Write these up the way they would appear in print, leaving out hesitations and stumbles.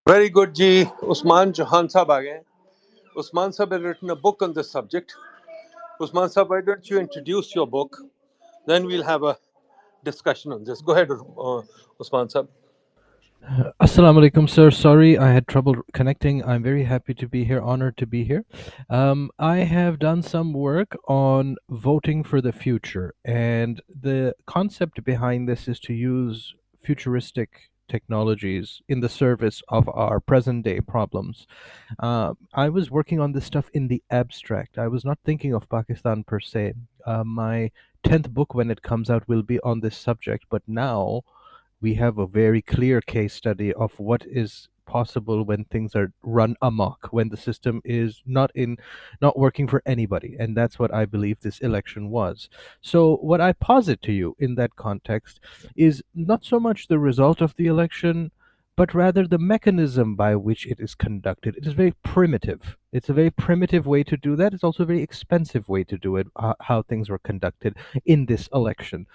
Very good, Ji. Usman Johan Sahab aa gaye. Usman Sahab has written a book on this subject. Usman Sahab, why don't you introduce your book? Then we'll have a discussion on this. Go ahead, Usman Sahab. Assalamu alaikum, sir. Sorry, I had trouble connecting. I'm very happy to be here, honored to be here. I have done some work on voting for the future, and the concept behind this is to use futuristic technologies in the service of our present day problems. I was working on this stuff in the abstract. I was not thinking of Pakistan per se. My 10th book, when it comes out, will be on this subject, but now we have a very clear case study of what is possible when things are run amok, when the system is not working for anybody, and that's what I believe this election was. So what I posit to you in that context is not so much the result of the election, but rather the mechanism by which it is conducted. It is very primitive. It's a very primitive way to do that. It's also a very expensive way to do it, how things were conducted in this election.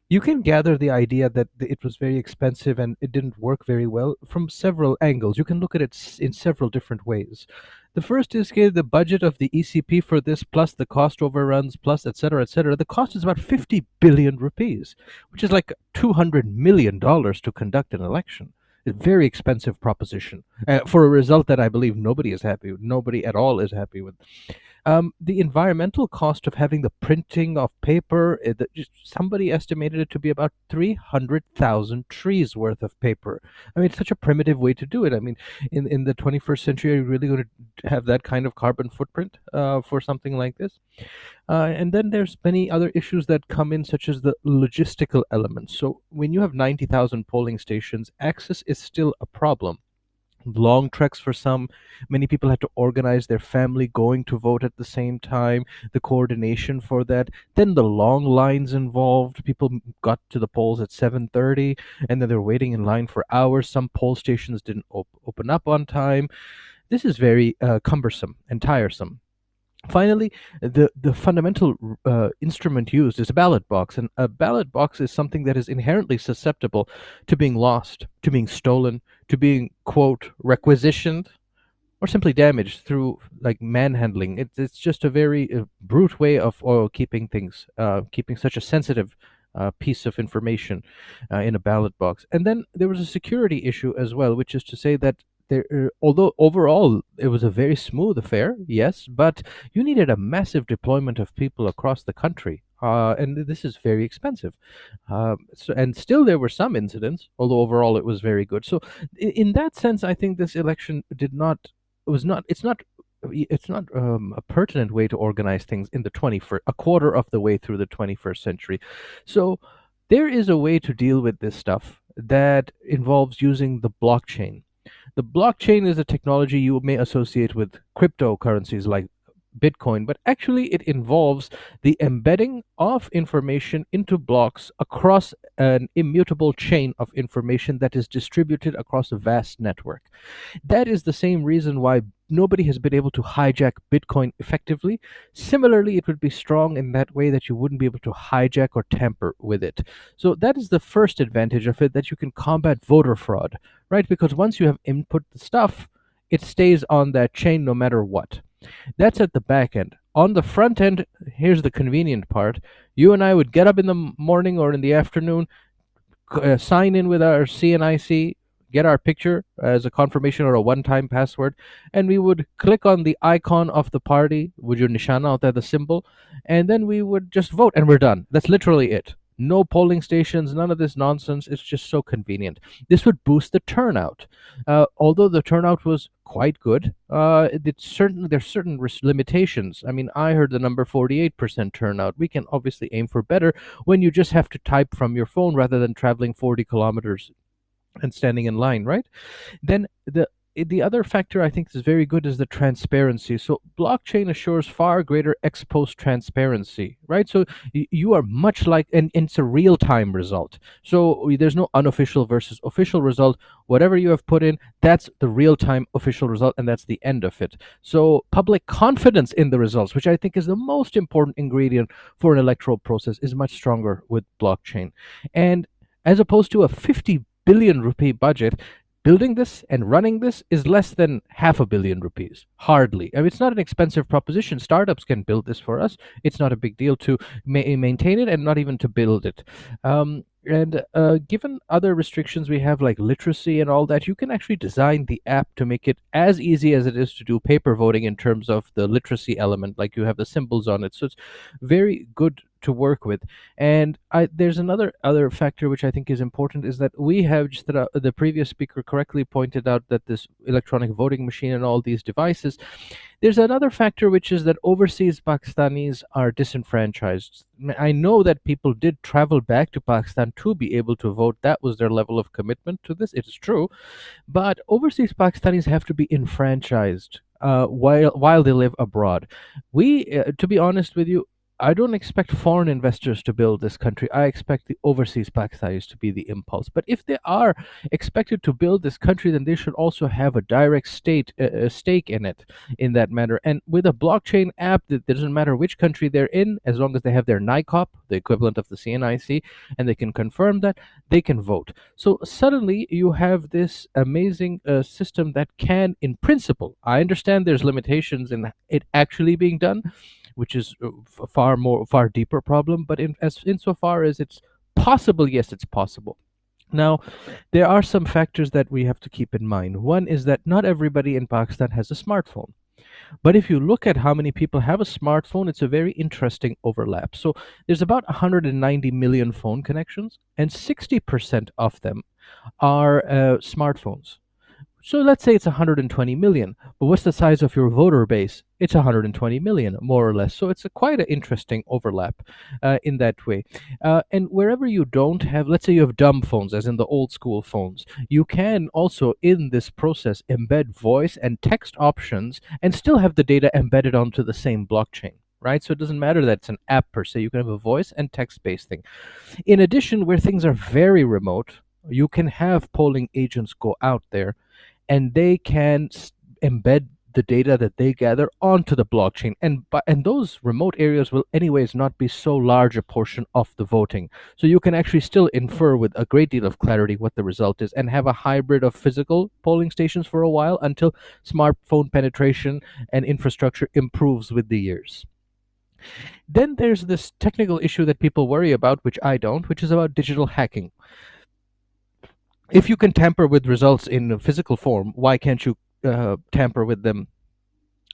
You can gather the idea that it was very expensive and it didn't work very well from several angles. You can look at it in several different ways. The first is the budget of the ECP for this, plus the cost overruns, plus et cetera, et cetera. The cost is about 50 billion rupees, which is like $200 million to conduct an election. A very expensive proposition for a result that I believe nobody is happy with. Nobody at all is happy with. The environmental cost of having the printing of paper, somebody estimated it to be about 300,000 trees worth of paper. I mean, it's such a primitive way to do it. I mean, in the 21st century, are you really going to have that kind of carbon footprint for something like this? And then there's many other issues that come in, such as the logistical elements. So when you have 90,000 polling stations, access is still a problem. Long treks for some. Many people had to organize their family going to vote at the same time, the coordination for that, then the long lines involved. People got to the polls at 7:30, and then they're waiting in line for hours. Some poll stations didn't open up on time. This is very cumbersome and tiresome. Finally, the fundamental instrument used is a ballot box, and a ballot box is something that is inherently susceptible to being lost, to being stolen, to being, quote, requisitioned, or simply damaged through like manhandling. It's just a very brute way of keeping things, keeping such a sensitive piece of information in a ballot box. And then there was a security issue as well, which is to say that although overall it was a very smooth affair, yes, but you needed a massive deployment of people across the country. And this is very expensive. And still, there were some incidents, although overall it was very good. So, in that sense, I think this election did not was not it's not a pertinent way to organize things in the 21st, a quarter of the way through the 21st century. So there is a way to deal with this stuff that involves using the blockchain. The blockchain is a technology you may associate with cryptocurrencies like Bitcoin, but actually it involves the embedding of information into blocks across an immutable chain of information that is distributed across a vast network. That is the same reason why nobody has been able to hijack Bitcoin effectively. Similarly, it would be strong in that way that you wouldn't be able to hijack or tamper with it. So that is the first advantage of it, that you can combat voter fraud, right? Because once you have input the stuff, it stays on that chain no matter what. That's at the back end. On the front end, here's the convenient part. You and I would get up in the morning or in the afternoon, sign in with our CNIC, get our picture as a confirmation or a one-time password, and we would click on the icon of the party, with your nishana out there, the symbol, and then we would just vote, and we're done. That's literally it. No polling stations, none of this nonsense. It's just so convenient. This would boost the turnout. Although the turnout was quite good, there's certain limitations. I mean, I heard the number 48% turnout. We can obviously aim for better when you just have to type from your phone rather than traveling 40 kilometers and standing in line, right? Then the other factor I think is very good is the transparency. So blockchain assures far greater ex post transparency, right? So you are much like, and it's a real time result. So there's no unofficial versus official result. Whatever you have put in, that's the real time official result, and that's the end of it. So public confidence in the results, which I think is the most important ingredient for an electoral process, is much stronger with blockchain. And as opposed to a 50 billion rupee budget, building this and running this is less than half a billion rupees. Hardly. I mean, it's not an expensive proposition. Startups can build this for us. It's not a big deal to maintain it and not even to build it. And given other restrictions we have, like literacy and all that, you can actually design the app to make it as easy as it is to do paper voting in terms of the literacy element, like you have the symbols on it. So it's very good to work with. And there's another factor which I think is important, is that we have, just that the previous speaker correctly pointed out, that this electronic voting machine and all these devices, there's another factor, which is that overseas Pakistanis are disenfranchised. I know that people did travel back to Pakistan to be able to vote. That was their level of commitment to this. It is true. But overseas Pakistanis have to be enfranchised while they live abroad. To be honest with you, I don't expect foreign investors to build this country. I expect the overseas Pakistanis to be the impulse. But if they are expected to build this country, then they should also have a direct stake in it, in that manner. And with a blockchain app, that doesn't matter which country they're in, as long as they have their NICOP, the equivalent of the CNIC, and they can confirm that, they can vote. So suddenly you have this amazing system that can, in principle, I understand there's limitations in it actually being done, which is far deeper problem. But insofar as it's possible, yes, it's possible. Now, there are some factors that we have to keep in mind. One is that not everybody in Pakistan has a smartphone. But if you look at how many people have a smartphone, it's a very interesting overlap. So there's about 190 million phone connections, and 60% of them are smartphones. So let's say it's 120 million, but what's the size of your voter base? It's 120 million, more or less. So it's quite an interesting overlap in that way. And wherever you don't have, let's say you have dumb phones, as in the old school phones, you can also, in this process, embed voice and text options and still have the data embedded onto the same blockchain. Right? So it doesn't matter that it's an app per se. You can have a voice and text-based thing. In addition, where things are very remote, you can have polling agents go out there and they can embed the data that they gather onto the blockchain, and those remote areas will anyways not be so large a portion of the voting, so you can actually still infer with a great deal of clarity what the result is, and have a hybrid of physical polling stations for a while until smartphone penetration and infrastructure improves with the years. Then there's this technical issue that people worry about, which I don't, which is about digital hacking. If you can tamper with results in physical form, why can't you tamper with them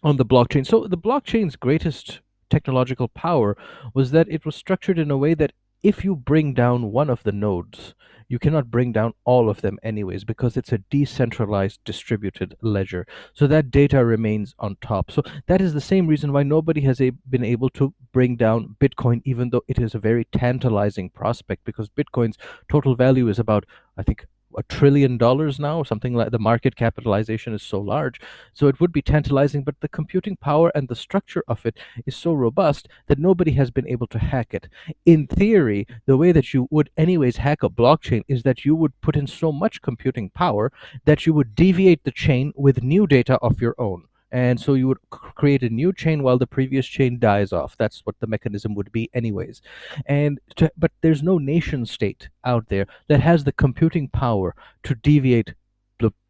on the blockchain? So the blockchain's greatest technological power was that it was structured in a way that if you bring down one of the nodes, you cannot bring down all of them anyways, because it's a decentralized distributed ledger. So that data remains on top. So that is the same reason why nobody has been able to bring down Bitcoin, even though it is a very tantalizing prospect, because Bitcoin's total value is about, I think, $1 trillion now, or something like. The market capitalization is so large, so it would be tantalizing, but the computing power and the structure of it is so robust that nobody has been able to hack it. In theory, the way that you would anyways hack a blockchain is that you would put in so much computing power that you would deviate the chain with new data of your own. And so you would create a new chain while the previous chain dies off. That's what the mechanism would be anyways. But there's no nation state out there that has the computing power to deviate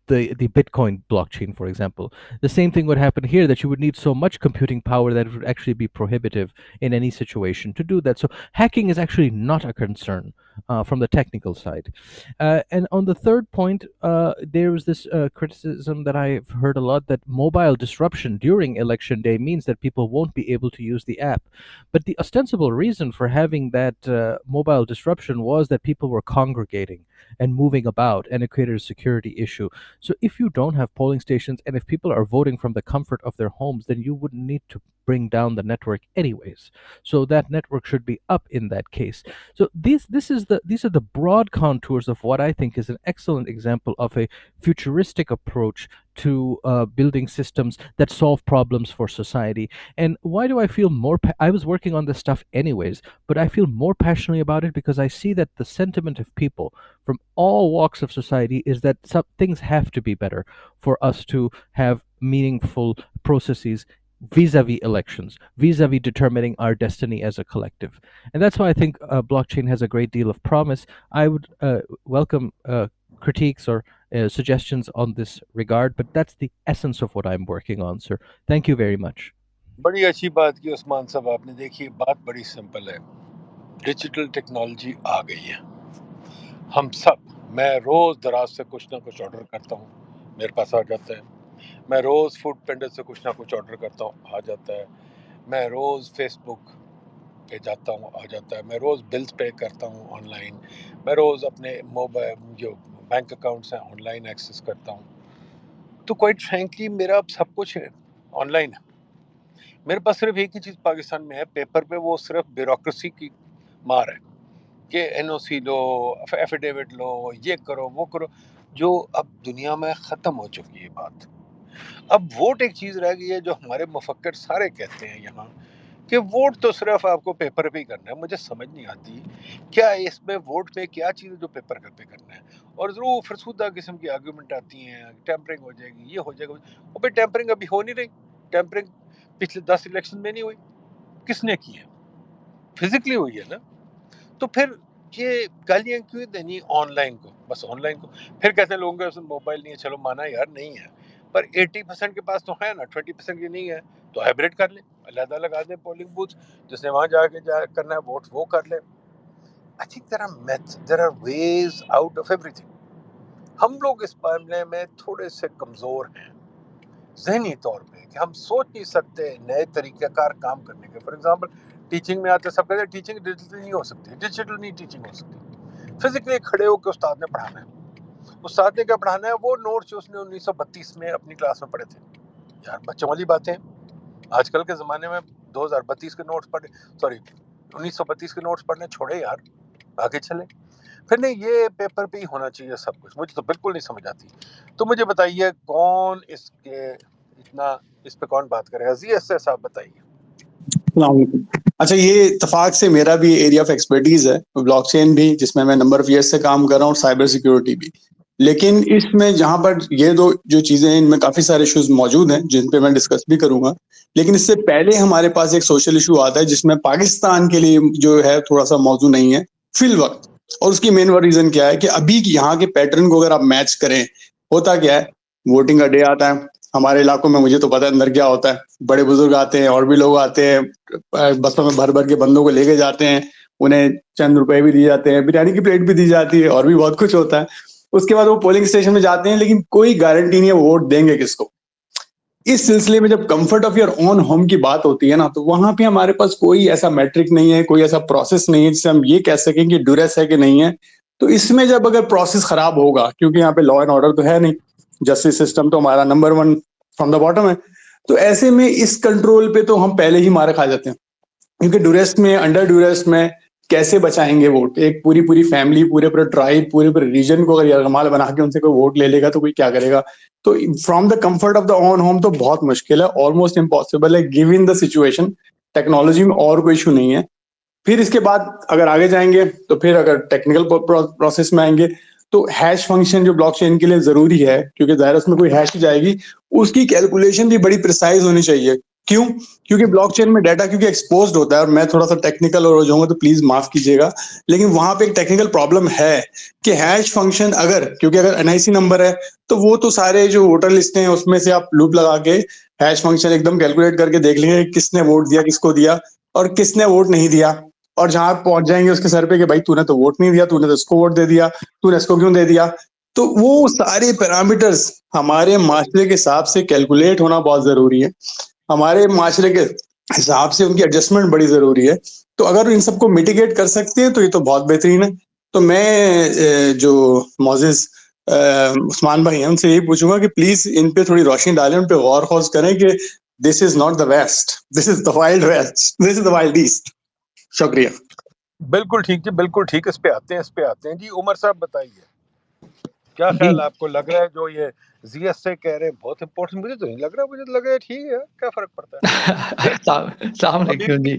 the Bitcoin blockchain, for example. The same thing would happen here, that you would need so much computing power that it would actually be prohibitive in any situation to do that. So hacking is actually not a concern from the technical side. And on the third point, there was this criticism that I've heard a lot, that mobile disruption during election day means that people won't be able to use the app. But the ostensible reason for having that mobile disruption was that people were congregating and moving about, and it created a security issue. So if you don't have polling stations, and if people are voting from the comfort of their homes, then you wouldn't need to bring down the network anyways. So that network should be up in that case. So these are the broad contours of what I think is an excellent example of a futuristic approach to building systems that solve problems for society. And why do I feel I was working on this stuff anyways, but I feel more passionately about it because I see that the sentiment of people from all walks of society is that some things have to be better for us to have meaningful processes vis-a-vis elections, vis-a-vis determining our destiny as a collective. And that's why I think blockchain has a great deal of promise. I would welcome critiques or suggestions on this regard, but that's the essence of what I'm working on, sir. Thank you very much. بڑی اچھی بات کی عثمان صاحب آپ نے. دیکھیے بات بڑی سمپل ہے. ڈیجیٹل ٹیکنالوجی آ گئی ہے. ہم سب، میں روز دراز سے کچھ نہ کچھ آرڈر کرتا ہوں، میرے پاس آ جاتا ہے. میں روز فوڈ پینڈا سے کچھ نہ کچھ آرڈر کرتا ہوں، آ جاتا ہے. میں روز فیس بک پہ جاتا ہوں، آ جاتا ہے. میں روز بلز پے کرتا ہوں آن لائن. میں روز اپنے موبائل جو بینک اکاؤنٹس ہیں آن لائن ایکسیس کرتا ہوں. تو کوائٹ فرینکلی میرا اب سب کچھ آن لائن ہے. میرے پاس صرف ایک ہی چیز پاکستان میں ہے پیپر پہ، وہ صرف بیوروکریسی کی مار ہے کہ این او سی لو، ایفیڈیوٹ لو، یہ کرو وہ کرو، جو اب دنیا میں ختم ہو چکی ہے بات. اب ووٹ ایک چیز رہ گئی ہے جو ہمارے مفکر سارے کہتے ہیں یہاں کہ ووٹ تو صرف آپ کو پیپر پہ ہی کرنا ہے. مجھے سمجھ نہیں آتی کیا اس میں ووٹ پہ کیا چیز ہے جو پیپر پہ کرنا ہے. اور ضرور فرسودہ قسم کی آرگومنٹ آتی ہیں، ٹیمپرنگ ہو جائے گی، یہ ہو جائے گا. وہ پہ ٹیمپرنگ ابھی ہو نہیں رہی. ٹیمپرنگ پچھلے 10 الیکشن میں نہیں ہوئی. کس نے کی ہے؟ فزیکلی ہوئی ہے نا. تو پھر یہ گالیاں کیوں دینی آن لائن کو؟ بس آن لائن کو پھر کہتے ہیں لوگوں کے پاس موبائل نہیں ہے. چلو مانا یار نہیں ہے، پر 80% کے پاس تو ہے نا، 20% کی نہیں ہے تو ہائبریڈ کر لیں، علیحدہ لگا دیں پولنگ بوتھ. جس نے وہاں جا کرنا ہے ووٹ وہ کر لے. I think there are ways out of ایوری تھنگ. ہم لوگ اس معاملے میں تھوڑے سے کمزور ہیں ذہنی طور پہ کہ ہم سوچ نہیں سکتے نئے طریقہ کار کام کرنے کے. فار ایگزامپل ٹیچنگ میں آتے سب کہتے ہیں ٹیچنگ ڈیجیٹل نہیں ہو سکتی. ڈیجیٹل نہیں ٹیچنگ ہو سکتی. فزیکلی کھڑے ہو کے استاد نے پڑھانا ہے. استاد نے کیا پڑھانا ہے؟ وہ نوٹس جو اس نے 1932 میں اپنی کلاس میں پڑھے تھے. یار بچوں والی باتیں آج کل کے زمانے میں 2032 کے نوٹس پڑھے، سوری 1932 کے نوٹس پڑھنے چھوڑے یار، آگے چلے. پھر نہیں یہ پیپر پہ ہی ہونا چاہیے سب کچھ. مجھے تو بالکل نہیں سمجھ آتی. تو مجھے بتائیے کون اس کے اتنا اس پہ کون بات کرے گا؟ عزیز سے صاحب بتائیے. السلام علیکم. اچھا، یہ اتفاق سے میرا بھی ایریا آف ایکسپرٹیز ہے، بلاک چین بھی، جس میں نمبر آف ایئرس سے کام کر رہا ہوں، اور سائبر سیکیورٹی بھی. لیکن اس میں جہاں پر یہ دو جو چیزیں ہیں، ان میں کافی سارے ایشوز موجود ہیں جن پہ میں ڈسکس بھی کروں گا. لیکن اس سے پہلے ہمارے پاس ایک سوشل ایشو آتا ہے جس میں پاکستان کے لیے جو ہے تھوڑا سا موضوع نہیں ہے فی الوقت. اور اس کی مین ریزن کیا ہے کہ ابھی یہاں کے پیٹرن کو اگر آپ میچ کریں، ہوتا کیا ہے، ووٹنگ کا ڈے آتا ہے ہمارے علاقوں میں، مجھے تو پتہ ہے اندر کیا ہوتا ہے. بڑے بزرگ آتے ہیں اور بھی لوگ آتے ہیں، بسوں میں بھر بھر کے بندوں کو لے کے جاتے ہیں، انہیں چند روپے بھی دیے جاتے ہیں، بریانی کی پلیٹ بھی دی جاتی ہے، اور بھی بہت کچھ ہوتا ہے. اس کے بعد وہ پولنگ اسٹیشن میں جاتے ہیں، لیکن کوئی گارنٹی نہیں ہے وہ ووٹ دیں گے کس کو. اس سلسلے میں جب comfort of your own home کی بات ہوتی ہے نا، تو وہاں پہ ہمارے پاس کوئی ایسا میٹرک نہیں ہے، کوئی ایسا پروسیس نہیں ہے جس سے ہم یہ کہہ سکیں کہ ڈیوریس ہے کہ نہیں ہے. تو اس میں جب اگر پروسیس خراب ہوگا، کیونکہ یہاں پہ لا اینڈ آرڈر تو ہے نہیں، جسٹس سسٹم تو ہمارا نمبر 1 فرام دا باٹم ہے. تو ایسے میں اس کنٹرول پہ تو ہم پہلے ہی مارے کھا جاتے ہیں. کیونکہ ڈیوریس میں، انڈر ڈیوریس میں کیسے بچائیں گے ووٹ؟ ایک پوری پوری فیملی، پورے پورے ٹرائب، پورے پورے ریجن کو اگر یرغمال بنا کے ان سے کوئی ووٹ لے لے گا تو کوئی کیا کرے گا؟ تو from the comfort of the on home تو بہت مشکل ہے، آلموسٹ امپاسبل ہے گیون دا سچویشن. ٹیکنالوجی میں اور کوئی ایشو نہیں ہے. پھر اس کے بعد اگر آگے جائیں گے تو پھر اگر ٹیکنیکل پروسیس میں آئیں گے تو ہیش فنکشن جو بلاک چین کے لیے ضروری ہے، کیونکہ ظاہر اس میں کوئی ہیش جائے گی، اس کی کیلکولیشن بھی بڑی پریسائز ہونی چاہیے. کیوں؟ کیونکہ بلاک چین میں ڈیٹا کیونکہ ایکسپوزڈ ہوتا ہے، اور میں تھوڑا سا ٹیکنیکل ہو جاؤں گا تو پلیز معاف کیجیے گا، لیکن وہاں پہ ایک ٹیکنیکل پرابلم ہے کہ ہیش فنکشن کیونکہ اگر این آئی سی نمبر ہے تو وہ تو سارے جو ووٹر لسٹ ہیں اس میں سے آپ لوپ لگا کے ہیش فنکشن ایک دم کیلکولیٹ کر کے دیکھ لیں گے کس نے ووٹ دیا، کس کو دیا، اور کس نے ووٹ نہیں دیا. اور جہاں آپ پہنچ جائیں گے اس کے سر پہ کہ بھائی تو نے تو ووٹ نہیں دیا، تو نے تو اس کو ووٹ دے دیا، تو نے اس کو کیوں دے دیا. تو وہ سارے پیرامیٹرز ہمارے معاشرے کے حساب سے کیلکولیٹ ہونا بہت ضروری ہے. ہمارے معاشرے کے حساب سے ان کی ایڈجسٹمنٹ بڑی ضروری ہے. تو اگر ان سب کو میٹیگیٹ کر سکتے ہیں تو یہ تو بہت بہترین ہے. تو میں جو معزز عثمان بھائی ہیں ان سے یہی پوچھوں گا کہ پلیز ان پہ تھوڑی روشنی ڈالیں، ان پہ غور خوض کریں کہ this is not the west, this is the wild west, this is the wild east. شکریہ. بالکل ٹھیک جی، بالکل ٹھیک. اس پہ آتے ہیں، اس پہ آتے ہیں جی. عمر صاحب بتائیے کیا جی خیال آپ کو لگ رہا ہے جو یہ زی ایس سے کہہ رہے ہیں بہت امپورٹنٹ؟ مجھے تو نہیں لگ رہا، مجھے تو لگ رہا ہے ٹھیک ہے، کیا فرق پڑتا ہے. السلام ابھی علیکم جی.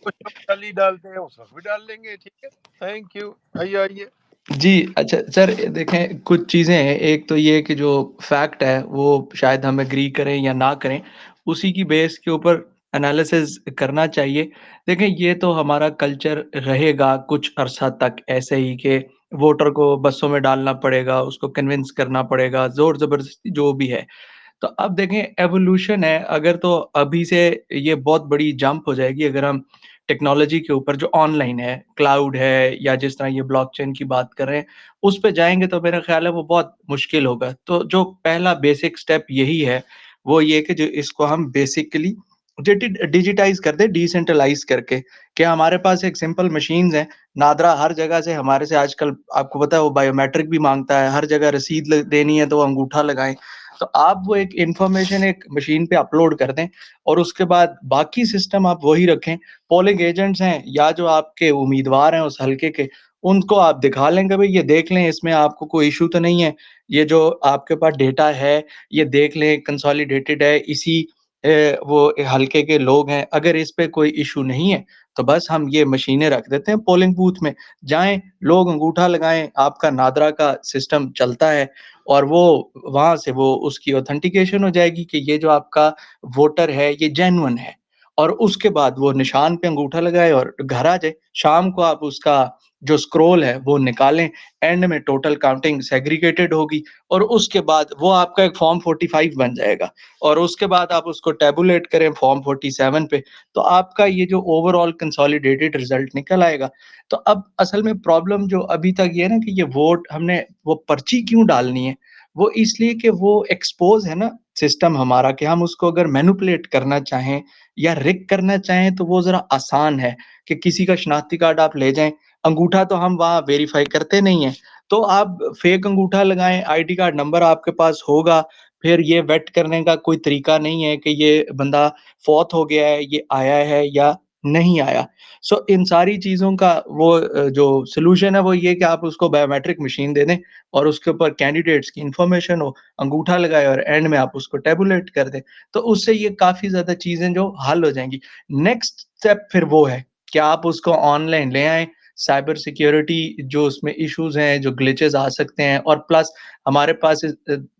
کچھ ڈالی ڈالتے ہیں، اس وقت بھی ڈال لیں گے. ٹھیک ہے، تھینک یو. آئیے. جی اچھا سر، دیکھیں کچھ چیزیں ہیں. ایک تو یہ کہ جو فیکٹ ہے وہ شاید ہم ایگری کریں یا نہ کریں، اسی کی بیس کے اوپر انالیسز کرنا چاہیے. دیکھیں یہ تو ہمارا کلچر رہے گا کچھ عرصہ تک ایسے ہی کہ ووٹر کو بسوں میں ڈالنا پڑے گا, اس کو کنونس کرنا پڑے گا, زور زبردستی جو بھی ہے. تو اب دیکھیں ایوولوشن ہے, اگر تو ابھی سے یہ بہت بڑی جمپ ہو جائے گی اگر ہم ٹیکنالوجی کے اوپر جو آن لائن ہے, کلاؤڈ ہے, یا جس طرح یہ بلاک چین کی بات کر رہے ہیں اس پہ جائیں گے تو میرا خیال ہے وہ بہت مشکل ہوگا. تو جو پہلا بیسک سٹیپ یہی ہے وہ یہ کہ جو اس کو ہم بیسکلی ڈیجیٹائز کر دیں, ڈیسینٹرلائز کر کے, کہ ہمارے پاس ایک سمپل مشینز ہیں. نادرا ہر جگہ سے ہمارے سے آج کل آپ کو پتا ہے وہ بایو میٹرک بھی مانگتا ہے, ہر جگہ رسید دینی ہے تو وہ انگوٹھا لگائیں. تو آپ وہ ایک انفارمیشن ایک مشین پہ اپلوڈ کر دیں اور اس کے بعد باقی سسٹم آپ وہی رکھیں. پولنگ ایجنٹس ہیں یا جو آپ کے امیدوار ہیں اس حلقے کے, ان کو آپ دکھا لیں کہ بھائی یہ دیکھ لیں اس میں آپ کو کوئی ایشو تو نہیں ہے, یہ جو آپ کے پاس ڈیٹا ہے یہ دیکھ لیں کنسالیڈیٹڈ ہے, اسی وہ حلقے کے لوگ ہیں, اگر اس پہ کوئی ایشو نہیں ہے تو بس ہم یہ مشینیں رکھ دیتے ہیں پولنگ بوتھ میں, جائیں لوگ انگوٹھا لگائیں, آپ کا نادرا کا سسٹم چلتا ہے اور وہ وہاں سے وہ اس کی اوتھینٹیکیشن ہو جائے گی کہ یہ جو آپ کا ووٹر ہے یہ جینون ہے, اور اس کے بعد وہ نشان پہ انگوٹھا لگائے اور گھر آ جائے. شام کو آپ اس کا جو اسکرول ہے وہ نکالیں, اینڈ میں ٹوٹل کاؤنٹنگ سیگریگیٹڈ ہوگی اور اس کے بعد وہ آپ کا ایک فارم 45 بن جائے گا, اور اس کے بعد آپ اس کو ٹیبولیٹ کریں فارم 47 پہ, تو آپ کا یہ جو اوور آل کنسالیڈیٹڈ رزلٹ نکل آئے گا. تو اب اصل میں پرابلم جو ابھی تک یہ ہے نا کہ یہ ووٹ ہم نے وہ پرچی کیوں ڈالنی ہے, وہ اس لیے کہ وہ ایکسپوز ہے نا سسٹم ہمارا, کہ ہم اس کو اگر مینوپولیٹ کرنا چاہیں یا رگ کرنا چاہیں تو وہ ذرا آسان ہے, کہ کسی کا شناختی کارڈ آپ لے جائیں, انگوٹھا تو ہم وہاں ویریفائی کرتے نہیں ہیں, تو آپ فیک انگوٹھا لگائیں, آئی ڈی کارڈ نمبر آپ کے پاس ہوگا, پھر یہ ویٹ کرنے کا کوئی طریقہ نہیں ہے کہ یہ بندہ فوت ہو گیا ہے, یہ آیا ہے یا نہیں آیا. سو ان ساری چیزوں کا وہ جو سلوشن ہے وہ یہ کہ آپ اس کو بایو میٹرک مشین دے دیں اور اس کے اوپر کینڈیڈیٹس کی انفارمیشن ہو, انگوٹھا لگائے اور اینڈ میں آپ اس کو ٹیبولیٹ کر دیں, تو اس سے یہ کافی زیادہ چیزیں جو حل ہو جائیں گی. نیکسٹ اسٹیپ پھر وہ ہے کہ آپ اس کو آن لائن لے آئیں, سائبر سیکیورٹی جو اس میں ایشوز ہیں, جو گلیچز آ سکتے ہیں, اور پلس ہمارے پاس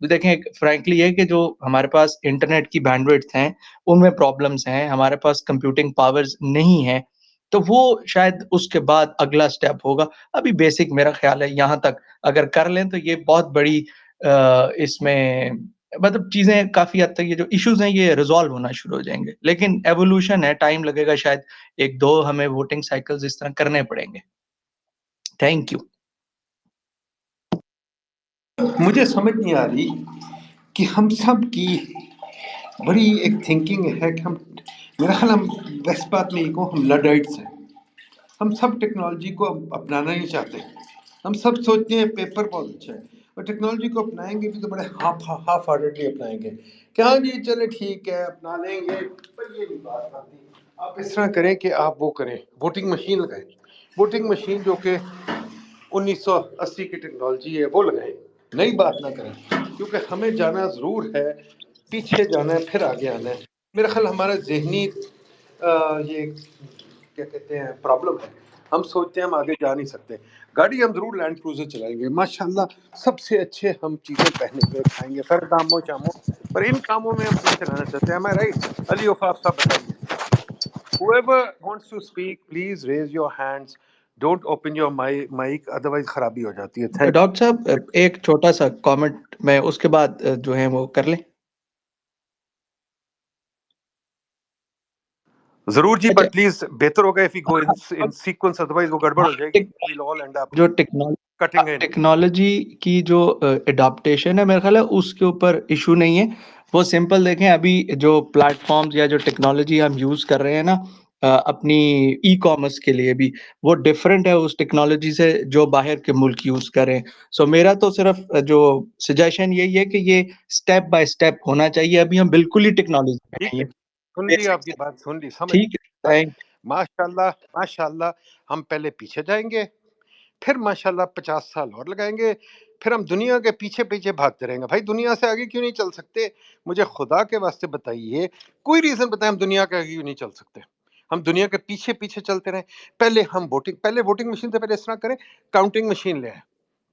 دیکھیں فرینکلی یہ کہ جو ہمارے پاس انٹرنیٹ کی بینڈوڈتھ ہیں ان میں پرابلمس ہیں, ہمارے پاس کمپیوٹنگ پاورز نہیں ہے, تو وہ شاید اس کے بعد اگلا سٹیپ ہوگا. ابھی بیسک میرا خیال ہے یہاں تک اگر کر لیں تو یہ بہت بڑی اس میں مطلب چیزیں کافی حد تک یہ جو ایشوز ہیں یہ ریزالو ہونا شروع ہو جائیں گے, لیکن ایوولوشن ہے, ٹائم لگے گا, شاید ایک دو ہمیں ووٹنگ سائیکلز اس طرح کرنے پڑیں گے. Thank you. مجھے سمجھ نہیں آ رہی کہ ہم سب کی بڑی ایک تھنکنگ ہے کہ ہم, میرا خیال ہم بیسٹ بات میں یہ کہوں ہم لڈائٹس ہیں, ہم سب ٹیکنالوجی کو اپنانا نہیں چاہتے. ہم سب سوچتے ہیں پیپر بہت اچھا ہے, اور ٹیکنالوجی کو اپنائیں گے بھی تو بڑے ہاف ہارٹیڈلی اپنائیں گے کہ ہاں جی چلے ٹھیک ہے اپنا لیں گے, پر یہ نہیں بات آتی. آپ اس طرح کریں کہ آپ وہ کریں, ووٹنگ مشین لگائیں, ووٹنگ مشین جو کہ 1980 کی ٹیکنالوجی ہے وہ لگائیں, نئی بات نہ کریں, کیونکہ ہمیں جانا ضرور ہے, پیچھے جانا ہے پھر آگے آنا ہے. میرا خیال ہمارا ذہنی یہ کیا کہتے ہیں پرابلم ہے, ہم سوچتے ہیں ہم آگے جا نہیں سکتے. گاڑی ہم ضرور لینڈ کروزر چلائیں گے ماشاءاللہ, سب سے اچھے ہم چیزیں پہنیں گے کھائیں گے, پھر داموں چاموں, پر ان کاموں میں ہم پیچھے رہنا چاہتے ہیں. ہمیں رائٹ علی وفاف صاحب بتائیے. Whoever wants to speak, please raise your hands. Don't open your mic, otherwise خرابی ہو جاتی ہے. Thank ڈاکٹر صاحب ایک چھوٹا سا کامنٹ میں اس کے بعد جو ہے وہ کر لیں. ضرور جی, اچھا, بٹ پلیز بہتر ہوگا if we go in sequence, otherwise وہ گڑبڑ ہو جائے گی. We'll all end up جو cutting in. ٹیکنالوجی کی جو اڈاپٹیشن ہے میرا خیال ہے اس کے اوپر ایشو نہیں ہے. وہ سمپل دیکھیں, ابھی جو پلیٹ فارمز یا جو ٹیکنالوجی ہم یوز کر رہے ہیں نا اپنی ای کامرس کے لیے بھی, وہ ڈفرینٹ ہے اس ٹیکنالوجی سے جو باہر کے ملک یوز کریں. سو میرا تو صرف جو سجیشن یہی ہے کہ یہ اسٹیپ بائی اسٹیپ ہونا چاہیے. ابھی ہم بالکل ہی ٹیکنالوجی میں ٹھیک نہیں ہے, ہیں. سن لی آپ کی بات, سن لی, سمجھ ٹھیک ہے, تھینک ماشاءاللہ ماشاءاللہ. ہم پہلے پیچھے جائیں گے, پھر ماشاءاللہ 50 سال اور لگائیں گے, پھر ہم دنیا کے پیچھے پیچھے بھاگتے رہیں گے. بھائی دنیا سے آگے کیوں نہیں چل سکتے؟ مجھے خدا کے واسطے بتائیے, کوئی ریزن بتائیں ہم دنیا کے آگے کیوں نہیں چل سکتے. ہم دنیا کے پیچھے پیچھے چلتے رہیں. پہلے ہم ووٹنگ مشین سے پہلے اس طرح کریں, کاؤنٹنگ مشین لے آئیں,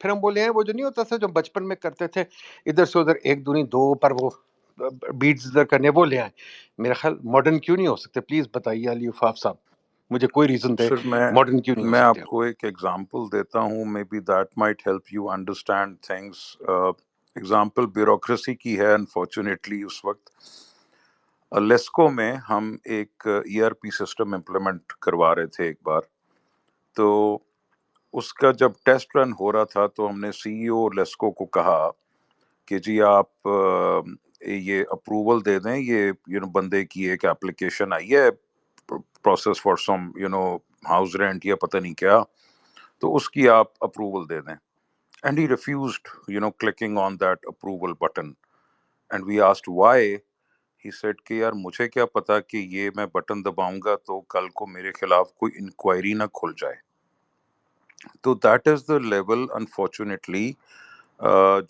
پھر ہم بولے ہیں وہ جو نہیں ہوتا تھا جو بچپن میں کرتے تھے ادھر سے ادھر 1 2 2 پر وہ بیٹس ادھر کرنے, وہ لے آئیں. میرا خیال ماڈرن کیوں نہیں ہو سکتے؟ پلیز بتائیے علی وفاف صاحب. مجھے کوئی ریزن دے سر ماڈرن کیوں نہیں ہو میں سکتے. آپ کو ایک ایگزامپل دیتا ہوں، maybe that might help you understand things. Example bureaucracy کی ہے انفارچونیٹلی. اس وقت لیسکو میں ہم ایک ERP سسٹم امپلیمنٹ کروا رہے تھے ایک بار. تو اس کا جب ٹیسٹ رن ہو رہا تھا تو ہم نے CEO لیسکو کو کہا کہ جی آپ یہ اپروول دے دیں، یہ بندے کی ایک اپلیکیشن آئی ہے process for some house rent یا پتہ نہیں کیا، تو اس کی آپ اپروول دے دیں. And he refused clicking on that approval button. And we asked why. He said کہ یار مجھے کیا پتا کہ یہ میں بٹن دباؤں گا تو کل کو میرے خلاف کوئی انکوائری نہ کھل جائے. تو that is the level unfortunately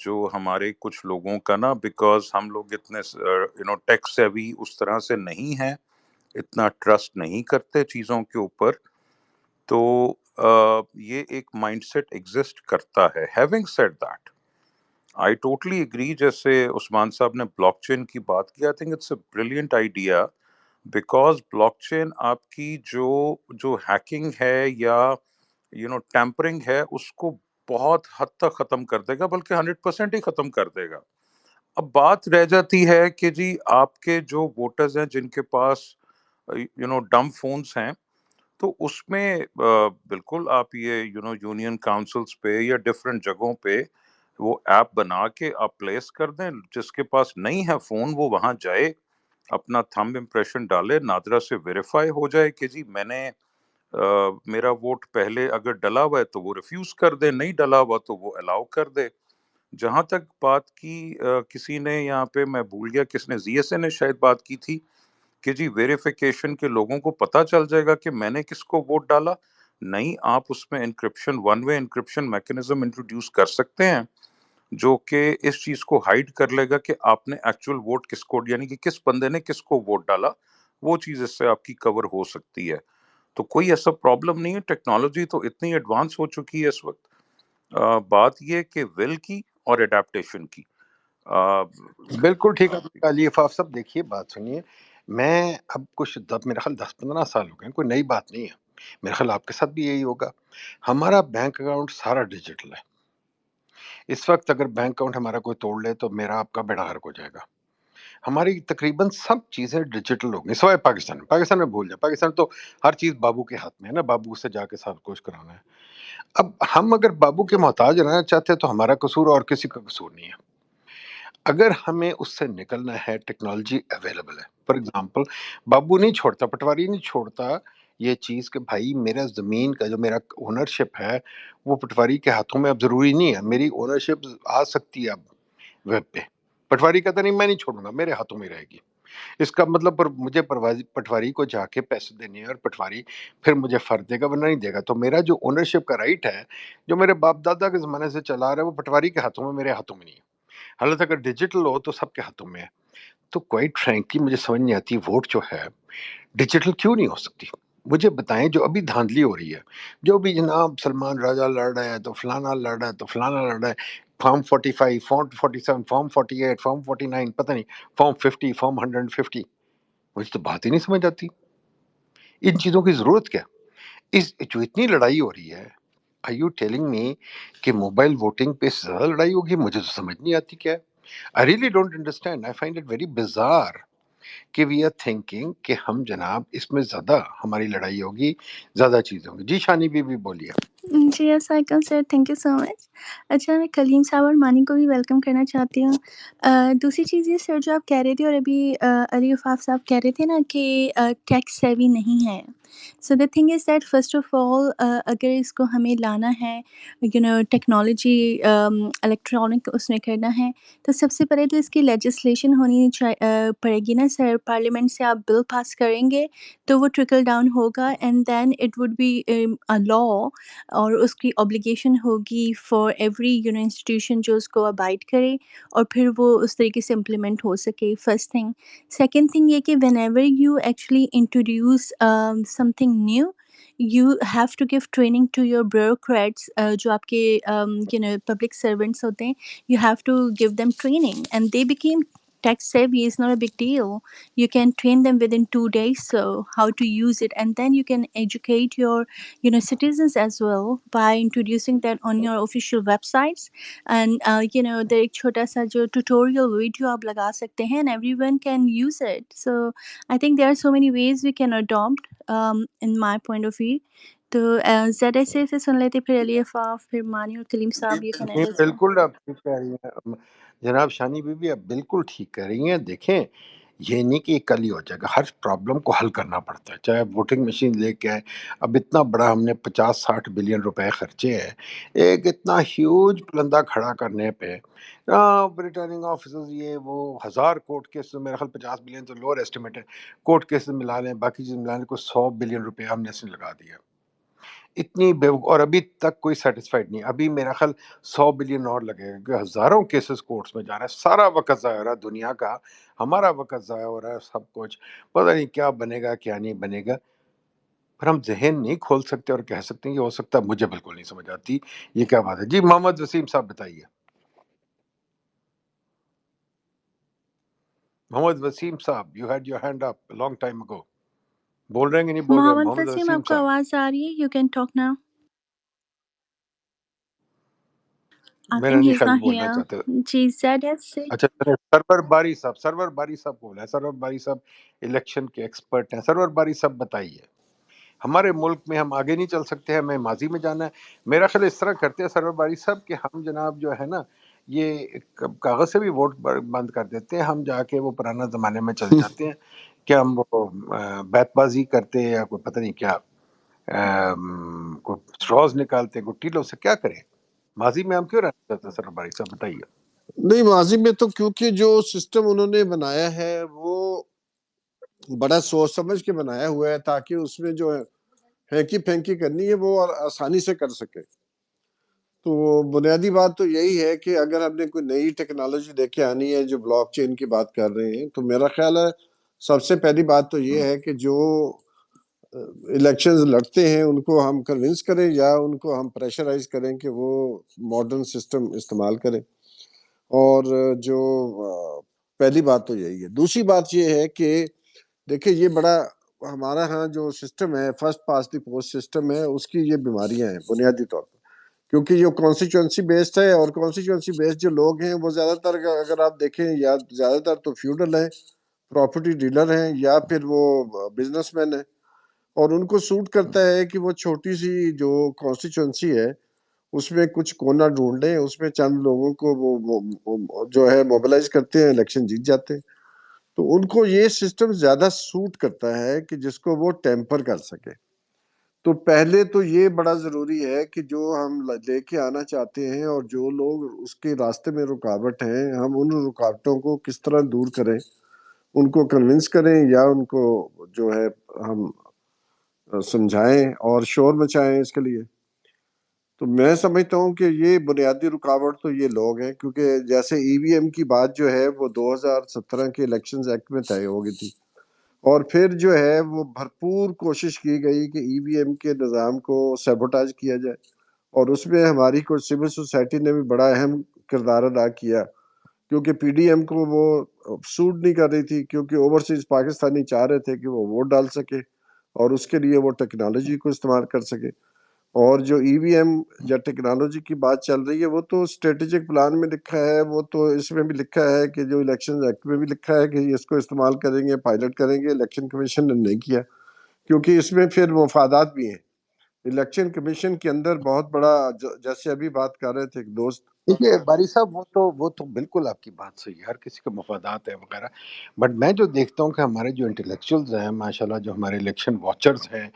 جو ہمارے کچھ لوگوں کا نا، بیکاز ہم لوگ اتنے ٹیک سیوی اس طرح سے نہیں ہیں، اتنا ٹرسٹ نہیں کرتے چیزوں کے اوپر. تو یہ ایک مائنڈ سیٹ ایگزسٹ کرتا ہے. Having said that I totally agree. جیسے عثمان صاحب نے بلاک چین کی بات کی، I think it's a brilliant idea, because blockchain آپ کی جو ہیکنگ ہے یا ٹیمپرنگ ہے اس کو بہت حد تک ختم کر دے گا، بلکہ 100% ہی ختم کر دے گا. اب بات رہ جاتی ہے کہ جی آپ کے جو ووٹرز ہیں جن کے پاس ڈم فونز ہیں، تو اس میں بالکل آپ یہ یونین کاؤنسلز پہ یا ڈفرینٹ جگہوں پہ وہ ایپ بنا کے آپ پلیس کر دیں. جس کے پاس نہیں ہے فون وہ وہاں جائے، اپنا تھمب امپریشن ڈالے، نادرا سے ویریفائی ہو جائے کہ جی میں نے میرا ووٹ پہلے اگر ڈلا ہوا ہے تو وہ ریفیوز کر دے، نہیں ڈلا ہوا تو وہ الاؤ کر دے. جہاں تک بات کی کسی نے یہاں پہ، میں بھول گیا کس نے، ZSA نے شاید بات کی تھی کہ جی ویریفیکیشن کے لوگوں کو پتہ چل جائے گا کہ میں نے کس کو ووٹ ڈالا. نہیں، آپ اس میں encryption, one way encryption mechanism introduce کر سکتے ہیں جو کہ اس چیز کو ہائیڈ کر لے گا کہ آپ نے ایکچوئل ووٹ کس کو، یعنی کہ کس بندے نے کس کو ووٹ ڈالا. وہ چیز اس سے آپ کی کور ہو سکتی ہے. تو کوئی ایسا پرابلم نہیں ہے. ٹیکنالوجی تو اتنی ایڈوانس ہو چکی ہے اس وقت. بات یہ کہ ول کی اور اڈیپٹیشن کی. بالکل ٹھیک ہے علی افاف صاحب. دیکھیے بات سنیے، میں اب کچھ میرا خیال 10-15 سال ہو گئے، کوئی نئی بات نہیں ہے. میرا خیال آپ کے ساتھ بھی یہی ہوگا. ہمارا بینک اکاؤنٹ سارا ڈیجیٹل ہے. اس وقت اگر بینک اکاؤنٹ ہمارا کوئی توڑ لے تو میرا آپ کا بیڑا غرق ہو جائے گا. ہماری تقریباً سب چیزیں ڈیجیٹل ہو گئی سوائے پاکستان میں. پاکستان میں بھول جائیں، پاکستان تو ہر چیز بابو کے ہاتھ میں ہے نا، بابو سے جا کے سب کچھ کرانا ہے. اب ہم اگر بابو کے محتاج رہنا چاہتے ہیں تو ہمارا قصور اور کسی کا قصور نہیں ہے. اگر ہمیں اس سے نکلنا ہے، ٹیکنالوجی اویلیبل ہے. فار ایگزامپل بابو نہیں چھوڑتا، پٹواری نہیں چھوڑتا یہ چیز کہ بھائی میرا زمین کا جو میرا اونرشپ ہے وہ پٹواری کے ہاتھوں میں اب ضروری نہیں ہے. میری اونرشپ آ سکتی ہے اب ویب پہ. پٹواری کہتا نہیں میں نہیں چھوڑوں گا، میرے ہاتھوں میں رہے گی. اس کا مطلب مجھے پٹواری کو جا کے پیسے دینے ہیں اور پٹواری پھر مجھے فرق دے گا ورنہ نہیں دے گا. تو میرا جو اونرشپ کا رائٹ ہے جو میرے باپ دادا کے زمانے سے چلا رہا ہے وہ پٹواری کے ہاتھوں میں، میرے ہاتھوں میں نہیں ہے. حالانکہ اگر ڈیجیٹل ہو تو سب کے ہاتھوں میں ہے. تو کوائٹ فرینکلی مجھے سمجھ نہیں آتی ووٹ جو ہے ڈیجیٹل کیوں نہیں ہو سکتی. مجھے بتائیں جو ابھی دھاندلی ہو رہی ہے، جو بھی جناب سلمان راجہ لڑ رہا ہے تو فلانا لڑ رہا ہے تو فلانا لڑ رہا ہے، فارم 45، فارم 47، فارم 48، فارم 49، پتہ نہیں فارم 50، فارم 150. مجھے تو بات ہی نہیں سمجھ آتی ان چیزوں کی ضرورت کیا. اس جو اتنی لڑائی ہو رہی ہے، آر یو ٹیلنگ می کہ موبائل ووٹنگ پہ زیادہ لڑائی ہوگی؟ مجھے تو سمجھ نہیں آتی کیا ہے. I really don't understand. I find it very bizarre کہ وی آر تھنکنگ کہ ہم جناب اس میں زیادہ ہماری لڑائی ہوگی، زیادہ چیزیں ہوں گی. جی شانی بھی بولیے. جی السلام علیکم سر، تھینک یو سو مچ. اچھا میں کلیم صاحب اور مانی کو بھی ویلکم کرنا چاہتی ہوں. دوسری چیز یہ سر جو آپ کہہ رہے تھے اور ابھی علی وفاف صاحب کہہ رہے تھے نا کہ ٹیک سیوی نہیں ہے. So the thing is that first of all اگر اس کو ہمیں لانا ہے ٹیکنالوجی الیکٹرانک اس میں کرنا ہے تو سب سے پہلے تو اس کی لیجسلیشن ہونی پڑے گی نا سر. پارلیمنٹ سے آپ بل پاس کریں گے تو وہ ٹرکل ڈاؤن ہوگا and then it would be law اور اس کی اوبلیگیشن ہوگی فار ایوری انسٹیٹیوشن جو اس کو ابائڈ کرے اور پھر وہ اس طریقے سے امپلیمنٹ ہو سکے. First thing. سیکنڈ تھنگ یہ کہ when ever you actually introduce some thing new you have to give training to your bureaucrats جو آپ کے پبلک سرونٹس ہوتے ہیں. You have to give them training and they became tech savvy is not a big deal. You can train them within 2 days so how to use it, and then you can educate your citizens as well by introducing that on your official websites. And there ایک چھوٹا سا جو tutorial video آپ لگا سکتے ہیں and everyone can use it. So I think there are so many ways we can adopt in my point of view. تو زیادہ سے سن لیتے پھر علی عفاف پھر مانی اور کلیم صاحب یہ کین نہیں ایڈ as well. بالکل آپ ٹھیک کہہ رہی ہیں جناب شانی بی بی، آپ بالکل ٹھیک کہہ رہی ہیں. دیکھیں یہ نہیں کہ کل ہی ہو جائے گا، ہر پرابلم کو حل کرنا پڑتا ہے. چاہے ووٹنگ مشین لے کے آئے، اب اتنا بڑا ہم نے 50-60 بلین روپے خرچے ہیں ایک اتنا ہیوج پلندہ کھڑا کرنے پہ. ریٹرننگ آفیسرز یہ وہ 1000 کورٹ کیس، میرا خیال 50 بلین تو لوور ایسٹیمیٹ ہے، کورٹ کیسز ملا لیں باقی چیز ملا لیں، کوئی 100 بلین روپے ہم نے اس میں لگا دیا. اتنی اور ابھی تک کوئی سیٹسفائیڈ نہیں. ابھی میرا خیال 100 بلین اور لگے گا کہ ہزاروں کیسز کورٹس میں جا رہا ہے. سارا وقت ضائع ہو رہا ہے دنیا کا، ہمارا وقت ضائع ہو رہا ہے، سب کچھ پتہ نہیں کیا بنے گا کیا نہیں بنے گا. پھر ہم ذہن نہیں کھول سکتے اور کہہ سکتے ہیں کہ ہو سکتا ہے. مجھے بالکل نہیں سمجھ آتی یہ کیا بات ہے. جی محمد وسیم صاحب بتائیے. محمد وسیم صاحب، you had your hand up long time ago. بول رہے ہیں کہ نہیں بول رہے؟ محمد محمد وسیم وسیم آپ کو صاحب. آواز آ رہی ہے؟ You can talk now. I میرا think نہیں he's خیال not بولنا here. چاہتے. جی ZS6. اچھا سرور باری صاحب، سرور باری صاحب کو بولا ہے. سرور باری صاحب الیکشن کے ایکسپرٹ ہیں. سرور باری صاحب بتائیے. ہمارے ملک میں ہم آگے نہیں چل سکتے ہیں، ہمیں ماضی میں جانا ہے. میرا خیال اس طرح کرتے ہیں سرور باری صاحب کہ ہم جناب جو ہے نا یہ کاغذ سے بھی ووٹ بند کر دیتے ہیں، ہم جا کے وہ پرانا زمانے میں چل جاتے ہیں کہ ہم وہ بیت بازی کرتے ہیں یا کوئی پتہ نہیں کیا، کوئی سٹراز نکالتے ہیں، کوئی ٹیلوں سے. کیا کریں؟ ماضی میں ہم کیوں رہنا چاہتے ہیں؟ سرور باری صاحب بتائیے. نہیں ماضی میں تو کیونکہ جو سسٹم انہوں نے بنایا ہے وہ بڑا سوچ سمجھ کے بنایا ہوا ہے تاکہ اس میں جو ہینکی پھینکی کرنی ہے وہ آسانی سے کر سکے. تو بنیادی بات تو یہی ہے کہ اگر ہم نے کوئی نئی ٹیکنالوجی لے کے آنی ہے، جو بلاک چین کی بات کر رہے ہیں، تو میرا خیال ہے سب سے پہلی بات تو یہ ہے کہ جو الیکشنز لڑتے ہیں ان کو ہم کنونس کریں یا ان کو ہم پریشرائز کریں کہ وہ ماڈرن سسٹم استعمال کریں. اور جو پہلی بات تو یہی ہے. دوسری بات یہ ہے کہ دیکھیں یہ بڑا ہمارا ہاں جو سسٹم ہے فرسٹ پاس دی پوسٹ سسٹم ہے، اس کی یہ بیماریاں ہیں بنیادی طور پر. کیونکہ یہ کانسٹیچوئنسی بیسڈ ہے اور کانسٹیچوئنسی بیسڈ جو لوگ ہیں وہ زیادہ تر اگر آپ دیکھیں یا زیادہ تر تو فیوڈل ہیں، پراپرٹی ڈیلر ہیں یا پھر وہ بزنس مین ہیں. اور ان کو سوٹ کرتا ہے کہ وہ چھوٹی سی جو کانسٹیچوئنسی ہے اس میں کچھ کونا ڈھونڈ لیں، اس میں چند لوگوں کو وہ جو ہے موبلائز کرتے ہیں، الیکشن جیت جاتے ہیں. تو ان کو یہ سسٹم زیادہ سوٹ کرتا ہے کہ جس کو وہ ٹیمپر کر سکے. تو پہلے تو یہ بڑا ضروری ہے کہ جو ہم لے کے آنا چاہتے ہیں اور جو لوگ اس کے راستے میں رکاوٹ ہیں، ہم ان رکاوٹوں کو کس طرح دور کریں، ان کو کنونس کریں یا ان کو جو ہے ہم سمجھائیں اور شور مچائیں اس کے لیے. تو میں سمجھتا ہوں کہ یہ بنیادی رکاوٹ تو یہ لوگ ہیں، کیونکہ جیسے ای وی ایم کی بات جو ہے وہ 2017 کے الیکشنز ایکٹ میں طے ہو گئی تھی، اور پھر جو ہے وہ بھرپور کوشش کی گئی کہ ای وی ایم کے نظام کو سیبوٹاج کیا جائے. اور اس میں ہماری کچھ سول سوسائٹی نے بھی بڑا اہم کردار ادا کیا، کیونکہ پی ڈی ایم کو وہ سوٹ نہیں کر رہی تھی، کیونکہ اوورسیز پاکستانی چاہ رہے تھے کہ وہ ووٹ ڈال سکے اور اس کے لیے وہ ٹیکنالوجی کو استعمال کر سکے. اور جو ای وی ایم یا ٹیکنالوجی کی بات چل رہی ہے وہ تو اسٹریٹجک پلان میں لکھا ہے، وہ تو اس میں بھی لکھا ہے کہ جو الیکشن ایکٹ میں بھی لکھا ہے کہ اس کو استعمال کریں گے، پائلٹ کریں گے. الیکشن کمیشن نے نہیں کیا کیونکہ اس میں پھر مفادات بھی ہیں. الیکشن کمیشن کے اندر بہت بڑا جیسے ابھی بات کر رہے تھے ایک دوست. دیکھیے باری صاحب وہ تو بالکل آپ کی بات صحیح ہے، ہر کسی کے مفادات ہیں وغیرہ. بٹ میں جو دیکھتا ہوں کہ ہمارے جو انٹلیکچوئلز ہیں ماشاءاللہ، جو ہمارے الیکشن واچرز ہیں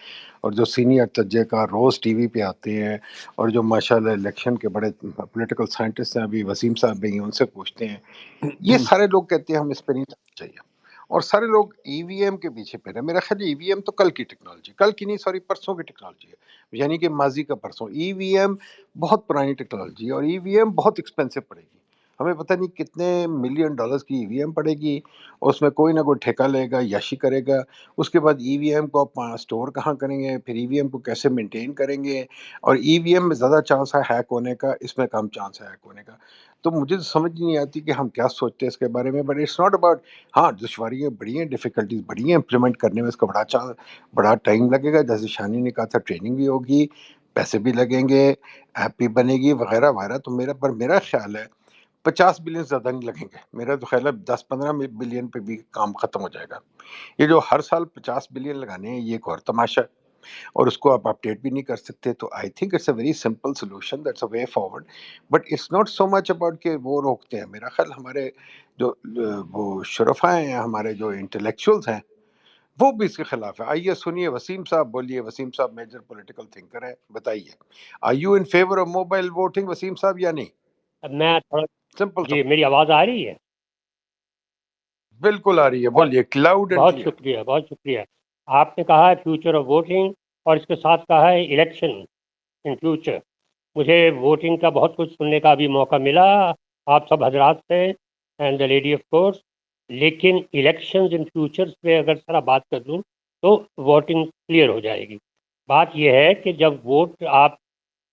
اور جو سینئر درجے کا روز ٹی وی پہ آتے ہیں اور جو ماشاءاللہ الیکشن کے بڑے پولیٹیکل سائنٹسٹ ہیں، ابھی وسیم صاحب بھی ہیں، ان سے پوچھتے ہیں، یہ سارے لوگ کہتے ہیں ہم اس پہ نہیں جانا چاہیے. اور سارے لوگ ای وی ایم کے پیچھے پہ رہے. میرا خیال ای وی ایم تو کل کی ٹیکنالوجی، کل کی نہیں سوری پرسوں کی ٹیکنالوجی ہے، یعنی کہ ماضی کا پرسوں. ای وی ایم بہت پرانی ٹیکنالوجی ہے اور ای وی ایم بہت ایکسپینسو پڑے گی. ہمیں پتہ نہیں کتنے ملین ڈالرز کی ای وی ایم پڑے گی، اور اس میں کوئی نہ کوئی ٹھیکہ لے گا، یاشی کرے گا. اس کے بعد ای وی ایم کو آپ اسٹور کہاں کریں گے، پھر ای وی ایم کو کیسے مینٹین کریں گے. اور ای وی ایم میں زیادہ چانس ہے ہیک ہونے کا، اس میں کم چانس ہے ہیک ہونے کا. تو مجھے سمجھ نہیں آتی کہ ہم کیا سوچتے ہیں اس کے بارے میں. بٹ اٹس ناٹ اباؤٹ، ہاں دشواریاں بڑی ہیں، ڈیفیکلٹیز بڑی ہیں، امپلیمنٹ کرنے میں اس کا بڑا ٹائم لگے گا. جیسے شانی نے کہا تھا ٹریننگ بھی ہوگی، پیسے بھی لگیں گے، ایپ بھی بنے گی وغیرہ وغیرہ. تو میرا خیال ہے 50 بلین زیادہ نہیں لگیں گے. میرا تو خیال ہے 10-15 بلین پہ بھی کام ختم ہو جائے گا. یہ جو ہر سال 50 بلین لگانے ہیں یہ ایک اور تماشا ہے، اور اس کو آپ اپڈیٹ بھی نہیں کر سکتے. تو I think it's a very simple solution, that's a way forward. But it's not so much about کہ وہ روکتے ہیں. میرا خیال ہمارے جو وہ شرفاء ہیں، ہمارے جو انٹلیکچوئلز ہیں، وہ بھی اس کے خلاف ہے. آئیے سنیے وسیم صاحب، بولیے. وسیم صاحب میجر پولیٹیکل تھنکر ہیں، بتائیے are you in favour of mobile voting Waseem صاحب یا نہیں؟ میں تھوڑا، سمپل جی سا. میری آواز آ رہی ہے؟ بالکل آ رہی ہے، بہت بولیے لاؤڈ اینڈ بہت کلیئر. شکریہ، بہت شکریہ. آپ نے کہا ہے فیوچر آف ووٹنگ، اور اس کے ساتھ کہا ہے الیکشن ان فیوچر. مجھے ووٹنگ کا بہت کچھ سننے کا بھی موقع ملا آپ سب حضرات سے، and the lady of course. لیکن الیکشنز ان فیوچر پہ اگر ذرا بات کر لوں تو ووٹنگ کلیئر ہو جائے گی. بات یہ ہے کہ جب ووٹ آپ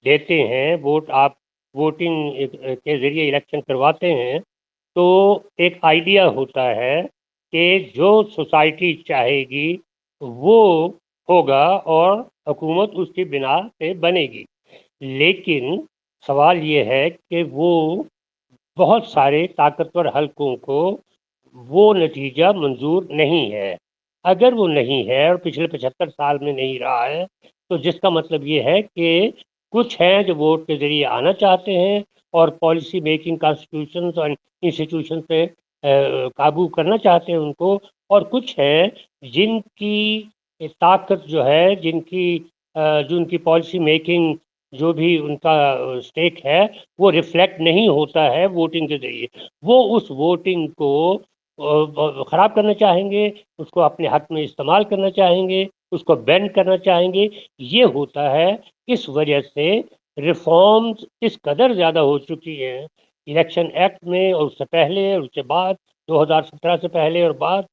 دیتے ہیں، ووٹ آپ ووٹنگ کے ذریعے الیکشن کرواتے ہیں، تو ایک آئیڈیا ہوتا ہے کہ جو سوسائٹی چاہے گی وہ ہوگا اور حکومت اس کی بنا پہ بنے گی. لیکن سوال یہ ہے کہ وہ بہت سارے طاقتور حلقوں کو وہ نتیجہ منظور نہیں ہے. اگر وہ نہیں ہے اور پچھلے 75 سال میں نہیں رہا ہے، تو جس کا مطلب یہ ہے کہ کچھ ہیں جو ووٹ کے ذریعے آنا چاہتے ہیں اور پالیسی میکنگ کانسٹیٹیوشنز اور انسٹیٹیوشن پہ قابو کرنا چاہتے ہیں ان کو، اور کچھ ہیں جن کی طاقت جو ہے، جو ان کی پالیسی میکنگ، جو بھی ان کا اسٹیک ہے، وہ ریفلیکٹ نہیں ہوتا ہے ووٹنگ کے ذریعے. وہ اس ووٹنگ کو خراب کرنا چاہیں گے، اس کو اپنے حق میں استعمال کرنا چاہیں گے، اس کو بینڈ کرنا چاہیں گے. یہ ہوتا ہے. اس وجہ سے ریفارمز اس قدر زیادہ ہو چکی ہیں الیکشن ایکٹ میں، اور اس سے پہلے اور اس کے بعد 2017 سے پہلے اور بعد،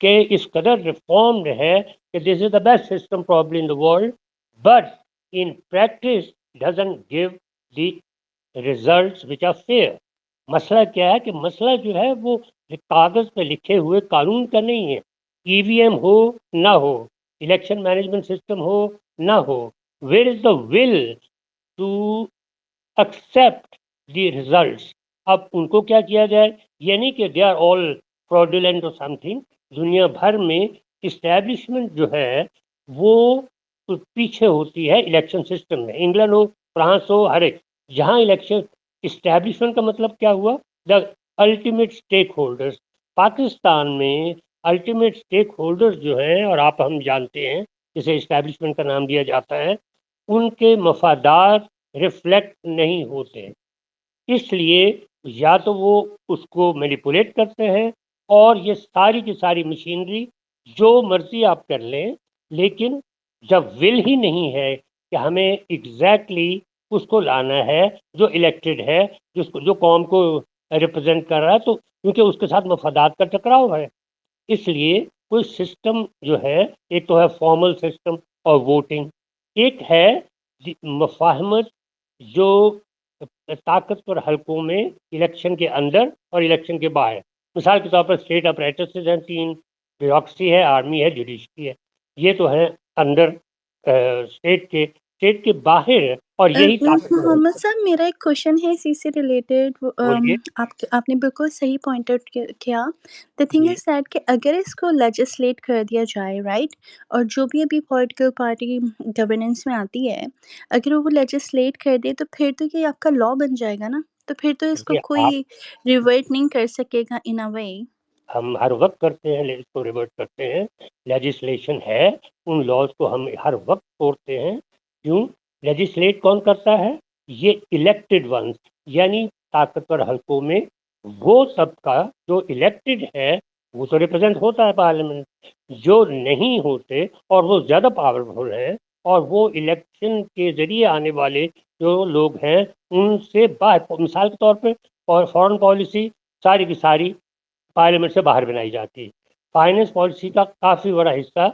کہ اس قدر ریفارمڈ ہے کہ this is the best system probably in the world, but in practice doesn't give the results which are fair. مسئلہ کیا ہے کہ مسئلہ جو ہے وہ کاغذ پہ لکھے ہوئے قانون کا نہیں ہے. ای وی ایم ہو نہ ہو، الیکشن مینجمنٹ سسٹم ہو نہ ہو، where is the will to accept the results. اب ان کو کیا کیا جائے؟ یہ نہیں کہ دے آر آل fraudulent اور سم تھنگ. دنیا بھر میں اسٹیبلشمنٹ جو ہے وہ پیچھے ہوتی ہے الیکشن سسٹم میں. انگلینڈ ہو، فرانس ہو، ہر ایک جہاں الیکشن اسٹیبلشمنٹ کا مطلب کیا ہوا؟ The ultimate stack holders. Pakistan میں الٹیمیٹ اسٹیک ہولڈرز جو ہیں، اور آپ ہم جانتے ہیں جسے اسٹیبلشمنٹ کا نام دیا جاتا ہے، ان کے مفادات ریفلیکٹ نہیں ہوتے. اس لیے یا تو وہ اس کو مینیپولیٹ کرتے ہیں، اور یہ ساری کی ساری مشینری جو مرضی آپ کر لیں، لیکن جب ول ہی نہیں ہے کہ ہمیں ایگزیکٹلی اس کو لانا ہے جو الیکٹڈ ہے، جو قوم کو ریپرزینٹ کر رہا ہے، تو کیونکہ اس کے ساتھ مفادات کا ٹکراؤ ہے. اس لیے کوئی سسٹم جو ہے، ایک تو ہے فارمل سسٹم اور ووٹنگ، ایک ہے مفاہمت جو طاقتور حلقوں میں الیکشن کے اندر اور الیکشن کے باہر. مثال کے طور پر اسٹیٹ اپریٹسز ہیں 3، بیوروکریسی ہے، آرمی ہے، جوڈیشری ہے. یہ تو ہے اندر اسٹیٹ کے باہر ہے، اور یہی طاقتور حلقے. محمد صاحب، میرا ایک کوشچن ہے اسی سے ریلیٹڈ. بولیے. آپ نے بالکل صحیح پوائنٹ آؤٹ کیا. The thing G is that کہ اگر اس کو لیجسلیٹ کر دیا جائے، رائٹ، اور جو بھی ابھی پولیٹیکل پارٹی گورننس میں آتی ہے، اگر وہ لیجسلیٹ کر دے تو پھر تو یہ آپ کا لا بن جائے گا نا. تو پھر تو اس کو دیکھیے، آپ کوئی ریورٹ نہیں کر سکے گا ان اے وے. ہم ہر وقت کرتے ہیں، اس کو ریورٹ کرتے ہیں. لیجسلیشن ہے، ان لاز کو ہم ہر وقت توڑتے ہیں. کیوں؟ لیجسلیٹ کون کرتا ہے؟ یہ الیکٹڈ ونس، یعنی طاقتور حلقوں میں وہ طبقہ جو الیکٹڈ ہے وہ تو ریپرزینٹ ہوتا ہے پارلیمنٹ. جو نہیں ہوتے اور وہ زیادہ پاورفل ہیں، اور وہ الیکشن کے ذریعے آنے والے جو لوگ ہیں ان سے باہر. مثال کے طور پہ فارن پالیسی ساری کی ساری پارلیمنٹ سے باہر بنائی جاتی ہے. فائنینس پالیسی کا کافی بڑا حصہ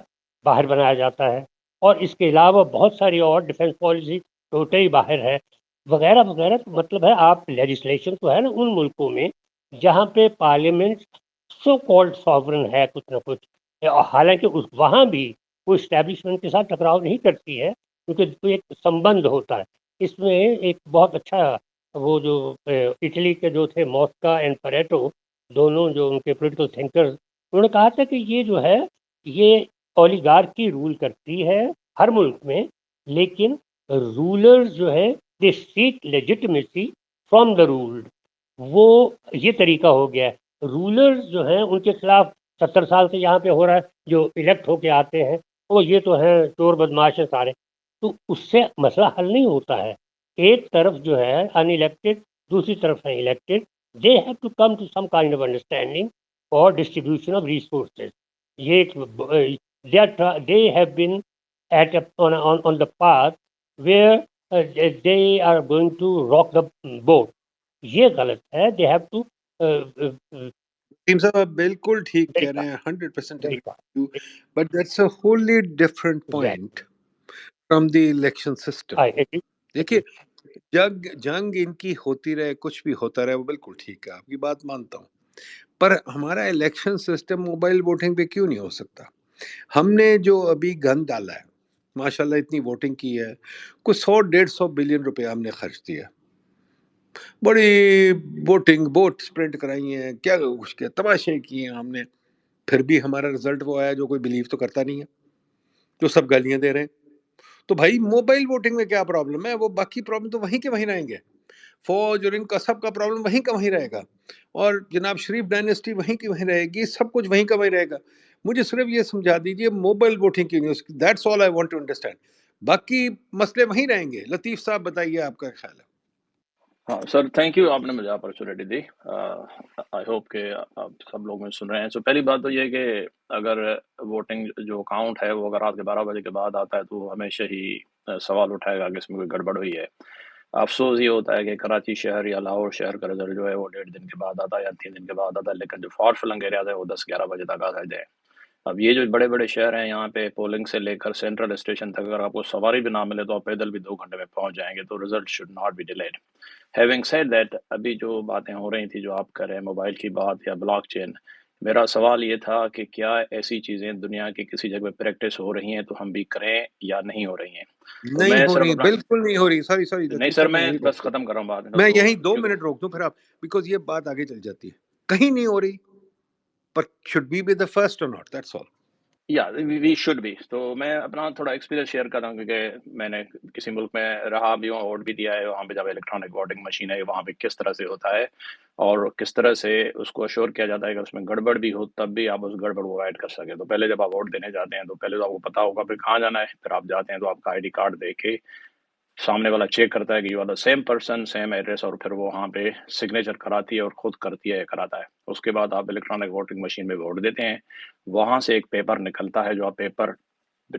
باہر بنایا جاتا ہے، اور اس کے علاوہ بہت ساری اور ڈیفنس پالیسی ٹوٹلی باہر ہے. وغیرہ وغیرہ. تو مطلب ہے آپ لیجسلیشن تو ہے نا ان ملکوں میں جہاں پہ پارلیمنٹ سو کالڈ ساورن ہے کچھ نہ کچھ، حالانکہ وہاں بھی وہ اسٹیبلشمنٹ کے ساتھ ٹکراؤ نہیں کرتی ہے کیونکہ کوئی ایک سمبند ہوتا ہے. اس میں ایک بہت اچھا وہ جو اٹلی کے جو تھے موسکا اینڈ پریٹو، دونوں جو ان کے پولیٹیکل تھنکرز، انہوں نے کہا تھا کہ یہ جو ہے یہ اولیگارکی رول کرتی ہے ہر ملک میں، لیکن رولرز جو ہے دے سیک لیجٹمیسی فرام دا رولڈ. وہ یہ طریقہ ہو گیا ہے. رولرز جو ہیں ان کے خلاف 70 سال سے یہاں پہ ہو رہا ہے، جو الیکٹ ہو کے آتے ہیں وہ یہ تو ہیں چور بدماش ہیں سارے. تو اس سے مسئلہ حل نہیں ہوتا ہے. ایک طرف جو ہے ان الیکٹڈ، دوسری طرف ہے elected. They have to come to some kind of understanding for distribution of resources. یہ they have been on the path where they are going to rock the boat. یہ غلط ہے. they have to ٹیم صاحب آپ بالکل ٹھیک کہہ رہے ہیں، 100% but that's a wholly different point from the election system. دیکھیے جنگ ان کی ہوتی رہے، کچھ بھی ہوتا رہے، وہ بالکل ٹھیک ہے، آپ کی بات مانتا ہوں، پر ہمارا الیکشن سسٹم موبائل ووٹنگ پہ کیوں نہیں ہو سکتا؟ ہم نے جو ابھی گند ڈالا ہے، ماشاءاللہ اتنی ووٹنگ کی ہے، کچھ 100-150 بلین روپے ہم نے خرچ دیا، بڑی ووٹنگ بوٹ اسپرنٹ کرائی ہیں، کیا کچھ کیا، تماشے کیے ہیں ہم نے، پھر بھی ہمارا رزلٹ وہ آیا جو کوئی بلیو تو کرتا نہیں ہے، جو سب گالیاں دے رہے ہیں. تو بھائی موبائل ووٹنگ میں کیا پرابلم ہے؟ وہ باقی پرابلم تو وہیں کے وہیں رہیں گے، فوج اور ان کا سب کا پرابلم وہیں کا وہیں رہے گا، اور جناب شریف ڈائنیسٹی وہیں کی وہیں رہے گی، سب کچھ وہیں کا وہیں رہے گا. مجھے صرف یہ سمجھا دیجئے موبائل ووٹنگ کی news, that's all I want to understand, باقی مسئلے وہیں رہیں گے. لطیف صاحب بتائیے آپ کا خیال ہے. ہاں سر، تھینک یو، آپ نے مجھے اپرچونیٹی دی. آئی ہوپ کہ آپ سب لوگ مجھے سن رہے ہیں. سو پہلی بات تو یہ کہ اگر ووٹنگ جو کاؤنٹ ہے وہ اگر رات کے 12 بجے کے بعد آتا ہے تو وہ ہمیشہ ہی سوال اٹھائے گا کہ اس میں کوئی گڑبڑ ہوئی ہے. افسوس یہ ہوتا ہے کہ کراچی شہر یا لاہور شہر کا رزلٹ جو ہے وہ 1.5 دن کے بعد آتا ہے یا 3 دن کے بعد آتا ہے، لیکن جو فار فلنگ ایریاز ہے وہ 10-11 بجے تک آ جائے. اب یہ جو بڑے بڑے شہر ہیں یہاں پہ پولنگ سے لے کر سینٹرل اسٹیشن تک اگر آپ کو سواری بھی نہ ملے تو آپ پیدل بھی 2 گھنٹے میں پہنچ جائیں گے. تو result should not be delayed. Having said that, ابھی جو باتیں ہو رہی تھی جو آپ کر رہے ہیں موبائل کی بات یا بلاک چین، میرا سوال یہ تھا کہ کیا ایسی چیزیں دنیا کی کسی جگہ پہ پریکٹس ہو رہی ہیں تو ہم بھی کریں یا نہیں ہو رہی ہیں؟ تو نہیں میں ہو صرف رہی، اپنا، بالکل نہیں ہو رہی. سوری نہیں لطیف سر صاحب، میں میں یہیں بس روک دوں، ختم کر رہا ہوں بات. میں تو یہیں 2 منٹ روک دوں پھر آپ، بیکاز یہ بات آگے چل جاتی ہے. کہیں نہیں ہو رہی، پر should we be the first or not, that's all. یا وی شوڈ بی. تو میں اپنا تھوڑا ایکسپیرینس شیئر کر رہا ہوں کیونکہ میں نے کسی ملک میں رہا بھی ہوں، ووٹ بھی دیا ہے. وہاں پہ جب الیکٹرانک ووٹنگ مشین ہے وہاں پہ کس طرح سے ہوتا ہے اور کس طرح سے اس کو اشور کیا جاتا ہے کہ اس میں گڑبڑ بھی ہو تب بھی آپ اس گڑبڑ کو اوائڈ کر سکیں. تو پہلے جب آپ ووٹ دینے جاتے ہیں تو پہلے تو آپ کو پتا ہوگا پھر کہاں جانا ہے. پھر آپ جاتے ہیں تو آپ کا آئی ڈی کارڈ دے کے سامنے والا چیک کرتا ہے کہ you are the same person, same address, اور پھر وہ وہاں پہ سگنیچر کراتی ہے اور خود کرتی ہے، کراتا ہے. اس کے بعد آپ الیکٹرانک ووٹنگ مشین میں ووٹ دیتے ہیں. وہاں سے ایک پیپر نکلتا ہے جو آپ پیپر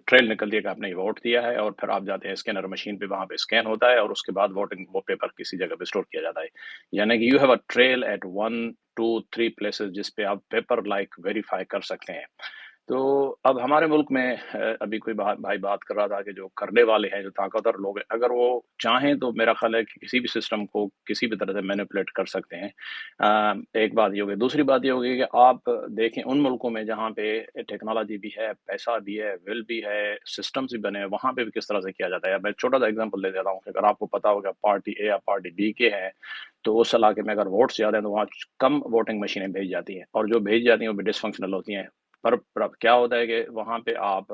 ٹریل نکلتی ہے کہ آپ نے ووٹ دیا ہے، اور پھر آپ جاتے ہیں اسکینر مشین پہ، وہاں پہ اسکین ہوتا ہے اور اس کے بعد ووٹنگ وہ پیپر کسی جگہ پہ اسٹور کیا جاتا ہے. یعنی کہ you have a trail at 1 2 3 places جس پہ آپ پیپر لائک ویریفائی کر سکتے ہیں. تو اب ہمارے ملک میں ابھی کوئی بھائی بات کر رہا تھا کہ جو کرنے والے ہیں، جو طاقتور لوگ ہیں، اگر وہ چاہیں تو میرا خیال ہے کہ کسی بھی سسٹم کو کسی بھی طرح سے مینیپولیٹ کر سکتے ہیں. ایک بات یہ ہوگی. دوسری بات یہ ہوگی کہ آپ دیکھیں ان ملکوں میں جہاں پہ ٹیکنالوجی بھی ہے، پیسہ بھی ہے، ول بھی ہے، سسٹمز بھی بنے ہیں، وہاں پہ بھی کس طرح سے کیا جاتا ہے. میں چھوٹا سا ایگزامپل دے دیتا ہوں کہ اگر آپ کو پتا ہوگا پارٹی اے یا پارٹی بی کے ہیں تو اس علاقے میں اگر ووٹس زیادہ ہیں تو وہاں کم ووٹنگ مشینیں بھیج جاتی ہیں، اور جو بھیج جاتی ہیں وہ بھی ڈس فنکشنل ہوتی ہیں. پر کیا ہوتا ہے کہ وہاں پہ آپ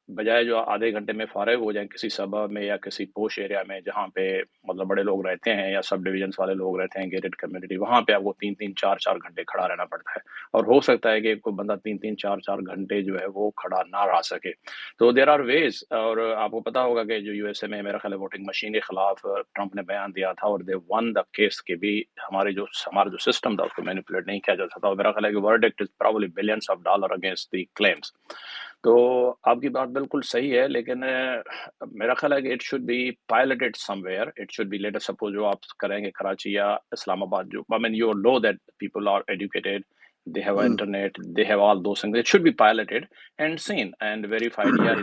بجائے جو آدھے گھنٹے میں فارغ ہو جائیں کسی صبح میں یا کسی پوش ایریا میں جہاں پہ مطلب بڑے لوگ رہتے ہیں یا سب ڈویژنس والے لوگ رہتے ہیں، گیٹڈ کمیونٹی، وہاں پہ آپ کو 3-3 4-4 گھنٹے کھڑا رہنا پڑتا ہے. اور ہو سکتا ہے کہ کوئی بندہ 3-3 4-4 گھنٹے جو ہے وہ کھڑا نہ رہ سکے. تو دیر آر ویز. اور آپ کو پتا ہوگا کہ جو یو ایس اے میں میرا خیال ہے ووٹنگ مشین کے خلاف ٹرمپ نے بیان دیا تھا اور دے ون دا کیس کہ بھی ہمارا جو سسٹم تھا اس کو مینیپولیٹ نہیں کیا جا سکتا. اور میرا خیال ہے کہ verdict is probably balance of dollar against the claims. تو آپ کی بات بالکل صحیح ہے، لیکن میرا خیال ہے کہ it should be piloted somewhere. It should be let suppose جو آپ کریں گے کراچی یا اسلام آباد، جو I mean you know that people are educated they have internet, they have all those things. It should be piloted and seen and verified. Yeah,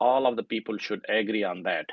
all of the people should agree on that.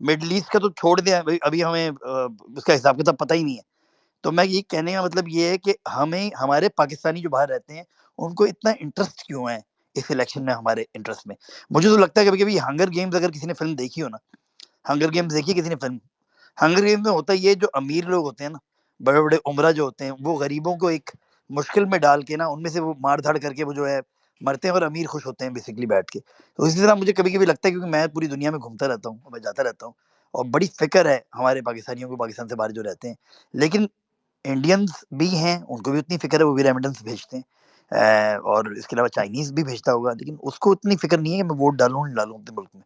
Middle East کا تو چھوڑ دیں, ابھی ہمیں اس کا حساب کتاب پتہ ہی نہیں ہے. تو میں یہ کہنے کا مطلب یہ ہے کہ ہمیں ہمارے پاکستانی جو باہر رہتے ہیں ان کو اتنا انٹرسٹ کیوں ہے اس الیکشن میں ہمارے انٹرسٹ میں. مجھے تو لگتا ہے کبھی کبھی ہنگر گیمز اگر کسی نے فلم دیکھی ہو نا, ہنگر گیمز دیکھی کسی نے فلم, ہنگر گیمز میں ہوتا یہ جو امیر لوگ ہوتے ہیں نا, بڑے بڑے عمرہ جو ہوتے ہیں, وہ غریبوں کو ایک مشکل میں ڈال کے نا ان میں سے وہ مار دھاڑ کر کے وہ جو ہے مرتے ہیں اور امیر خوش ہوتے ہیں بیسکلی بیٹھ کے. تو اسی طرح مجھے کبھی کبھی لگتا ہے کیونکہ میں پوری دنیا میں گھومتا رہتا ہوں, میں جاتا رہتا ہوں, اور بڑی فکر ہے ہمارے پاکستانیوں کو پاکستان سے باہر جو رہتے ہیں, لیکن انڈینز بھی ہیں ان کو بھی اتنی فکر ہے, وہ بھی ریمیٹنس بھیجتے ہیں, اور اس کے علاوہ چائنیز بھی بھیجتا ہوگا, لیکن اس کو اتنی فکر نہیں ہے کہ میں ووٹ ڈالوں نہیں ڈالوں اپنے ملک میں.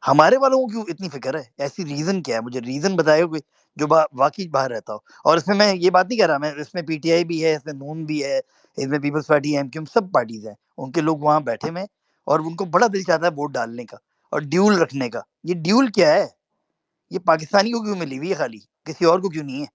ہمارے والوں کو کیوں اتنی فکر ہے, ایسی ریزن کیا ہے؟ مجھے ریزن بتائے کوئی جو واقعی باہر رہتا ہو. اور اس میں یہ بات نہیں کہہ رہا میں, اس میں پی ٹی آئی بھی ہے, اس میں نون بھی ہے, اس میں Peoples Party, M Q M, سب پارٹیز ہیں, ان کے لوگ وہاں بیٹھے میں اور ان کو بڑا دل چاہتا ہے ووٹ ڈالنے کا اور ڈیول رکھنے کا. یہ ڈیول کیا ہے؟ یہ پاکستانی کو کیوں ملی ہوئی ہے خالی, کسی اور کو کیوں نہیں ہے؟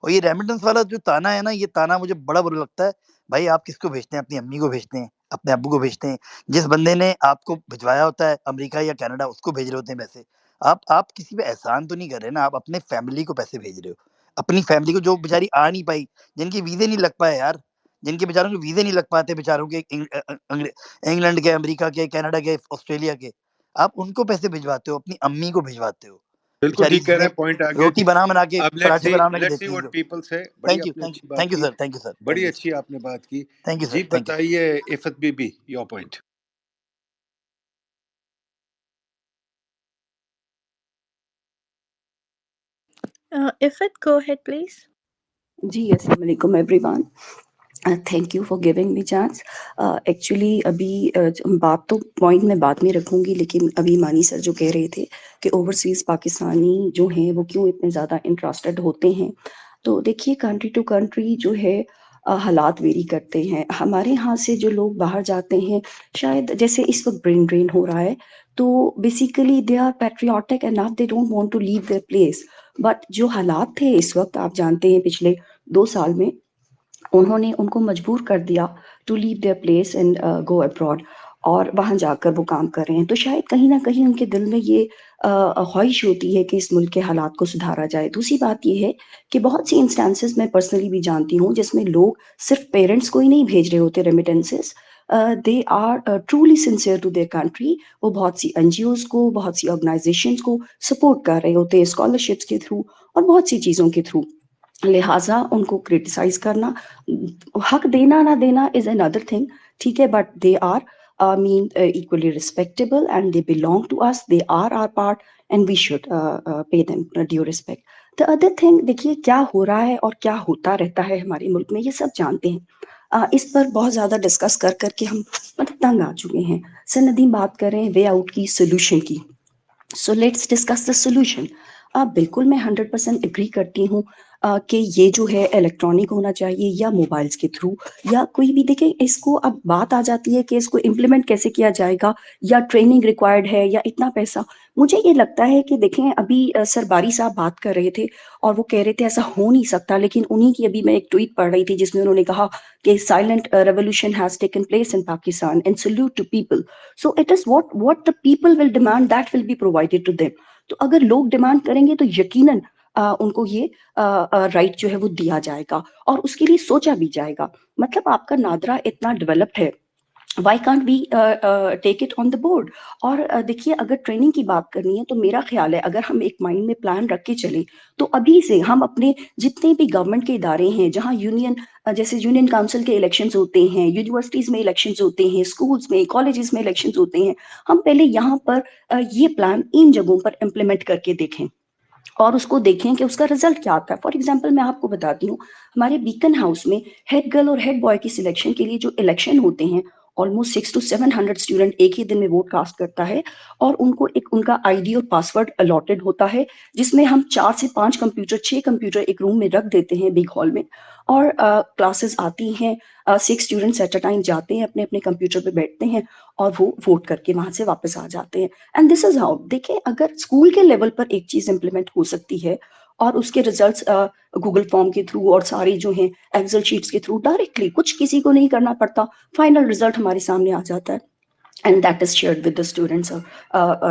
اور یہ ریمیٹنس والا جو تانا ہے نا, یہ تانا مجھے بڑا برا لگتا ہے. بھائی آپ کس کو بھیجتے ہیں؟ اپنی امی کو بھیجتے ہیں, اپنے ابو کو بھیجتے ہیں. جس بندے نے آپ کو بھجوایا ہوتا ہے امریکہ یا کینیڈا, اس کو بھیج رہے ہوتے ہیں پیسے. آپ کسی پہ احسان تو نہیں کر رہے نا, آپ اپنے فیملی کو پیسے بھیج رہے ہو, اپنی فیملی کو جو بیچاری آ نہیں پائی, جن کے ویزے نہیں لگ پائے یار, جن کے بیچاروں کے ویزے نہیں لگ پاتے بیچاروں کے, انگلینڈ کے, امریکہ کے, کینیڈا کے, آسٹریلیا کے, آپ ان کو پیسے بھجواتے ہو, اپنی امی کو بھجواتے ہو بالکل بیچاری, ٹھیک کہہ جس رہے نے ہیں, پوائنٹ آ گیا روٹی جی. بنا کے اب پراٹھے بنا کے لیٹس سی دیتی ہیں واٹ جو. پیپل سے. بڑی تھینک یو, آپ نے تھینک اچھی یو, بات تھینک یو کی, سر, تھینک یو سر, بڑی تھینک یو سر, اچھی آپ نے بات کی. تھینک یو سر, جی تھینک یو. بتائیے عفت بی بی, your point. Ifat, go ahead, please. جی السلام علیکم everyone. Thank you for giving me chance. Actually ابھی بات تو پوائنٹ میں بعد میں رکھوں گی, لیکن ابھی مانی سر جو کہہ رہے تھے کہ اوورسیز پاکستانی جو ہیں وہ کیوں اتنے زیادہ انٹرسٹڈ ہوتے ہیں, تو دیکھیے کنٹری ٹو کنٹری جو ہے حالات ویری کرتے ہیں. ہمارے یہاں سے جو لوگ باہر جاتے ہیں, شاید جیسے اس وقت برین ڈرین ہو رہا ہے, تو basically they are patriotic enough, they don't want to leave their place. But جو حالات تھے اس وقت, آپ جانتے ہیں پچھلے 2 سال میں انہوں نے ان کو مجبور کر دیا to leave their place and go abroad, اور وہاں جا کر وہ کام کر رہے ہیں. تو شاید کہیں نہ کہیں ان کے دل میں یہ خواہش ہوتی ہے کہ اس ملک کے حالات کو سدھارا جائے. دوسری بات یہ ہے کہ بہت سی انسٹانسز میں پرسنلی بھی جانتی ہوں جس میں لوگ صرف پیرنٹس کو ہی نہیں بھیج رہے ہوتے remittances, they are truly sincere to their country. وہ بہت سی این جی اوز کو, بہت سی آرگنائزیشنز کو سپورٹ کر رہے ہوتے ہیں اسکالرشپس کے تھرو اور بہت سی چیزوں کے تھرو. لہٰذا ان کو کرٹیسائز کرنا, حق دینا نہ دینا از اندر تھنگ, ٹھیک ہے, but they are equally respectable and they belong to us, they are our part and we should pay them due respect. The other thing, دیکھیے کیا ہو رہا ہے اور کیا ہوتا رہتا ہے ہمارے ملک میں, یہ سب جانتے ہیں. اس پر بہت زیادہ ڈسکس کر کے ہم مطلب تنگ آ چکے ہیں. سر ندیم بات کر رہے ہیں وے آؤٹ کی, سولوشن کی. So let's discuss the solution. بالکل میں 100% اگری کرتی ہوں کہ یہ جو ہے الیکٹرانک ہونا چاہیے یا موبائلس کے تھرو یا کوئی بھی. دیکھیں اس کو اب بات آ جاتی ہے کہ اس کو امپلیمنٹ کیسے کیا جائے گا, یا ٹریننگ ریکوائرڈ ہے یا اتنا پیسہ. مجھے یہ لگتا ہے کہ دیکھیں ابھی سر باری صاحب بات کر رہے تھے اور وہ کہہ رہے تھے ایسا ہو نہیں سکتا, لیکن انہی کی ابھی میں ایک ٹویٹ پڑھ رہی تھی جس میں انہوں نے کہا کہ silent revolution has taken place in Pakistan and salute to people. So it is what the people will demand, that will be provided to them. تو اگر لوگ ڈیمانڈ کریں گے تو یقیناً ان کو یہ رائٹ جو ہے وہ دیا جائے گا اور اس کے لیے سوچا بھی جائے گا. مطلب آپ کا نادرا اتنا ڈیولپڈ ہے, why can't we take it on the board. اور دیکھیے اگر ٹریننگ کی بات کرنی ہے تو میرا خیال ہے اگر ہم ایک مائنڈ میں پلان رکھ کے چلیں تو ابھی سے ہم اپنے جتنے بھی گورنمنٹ کے ادارے ہیں جہاں یونین, جیسے یونین کاؤنسل کے الیکشنز ہوتے ہیں, یونیورسٹیز میں الیکشنز ہوتے ہیں, اسکولز میں, کالجز میں الیکشنز ہوتے ہیں, ہم پہلے یہاں پر یہ پلان ان جگہوں پر امپلیمنٹ کر کے دیکھیں اور اس کو دیکھیں کہ اس کا رزلٹ کیا آتا ہے. فار ایگزامپل میں آپ کو بتاتی ہوں, ہمارے بیکن ہاؤس میں ہیڈ گرل اور ہیڈ بوائے کی سلیکشن کے لیے جو الیکشن ہوتے ہیں, آلموسٹ 600 to 700 اسٹوڈنٹ ایک ہی دن میں ووٹ کاسٹ کرتا ہے, اور ان کو ایک ان کا آئی ڈی اور پاسورڈ الاٹڈ ہوتا ہے جس میں ہم 4 سے 5 کمپیوٹر 6 کمپیوٹر ایک روم میں رکھ دیتے ہیں بگ ہال میں, اور کلاسز آتی ہیں, 6 اسٹوڈنٹس ایٹ اے ٹائم جاتے ہیں, اپنے اپنے کمپیوٹر پہ بیٹھتے ہیں اور وہ ووٹ کر کے وہاں سے واپس آ جاتے ہیں. And this is how. دیکھیں اگر اسکول کے لیول پر ایک چیز امپلیمنٹ ہو سکتی ہے اور اس کے ریزلٹس گوگل فارم کے تھرو اور ساری جو ہیں ایکسل شیٹس کے تھرو ڈائریکٹلی کچھ کسی کو نہیں کرنا پڑتا, فائنل رزلٹ ہمارے سامنے آ جاتا ہے. And that is shared with the students.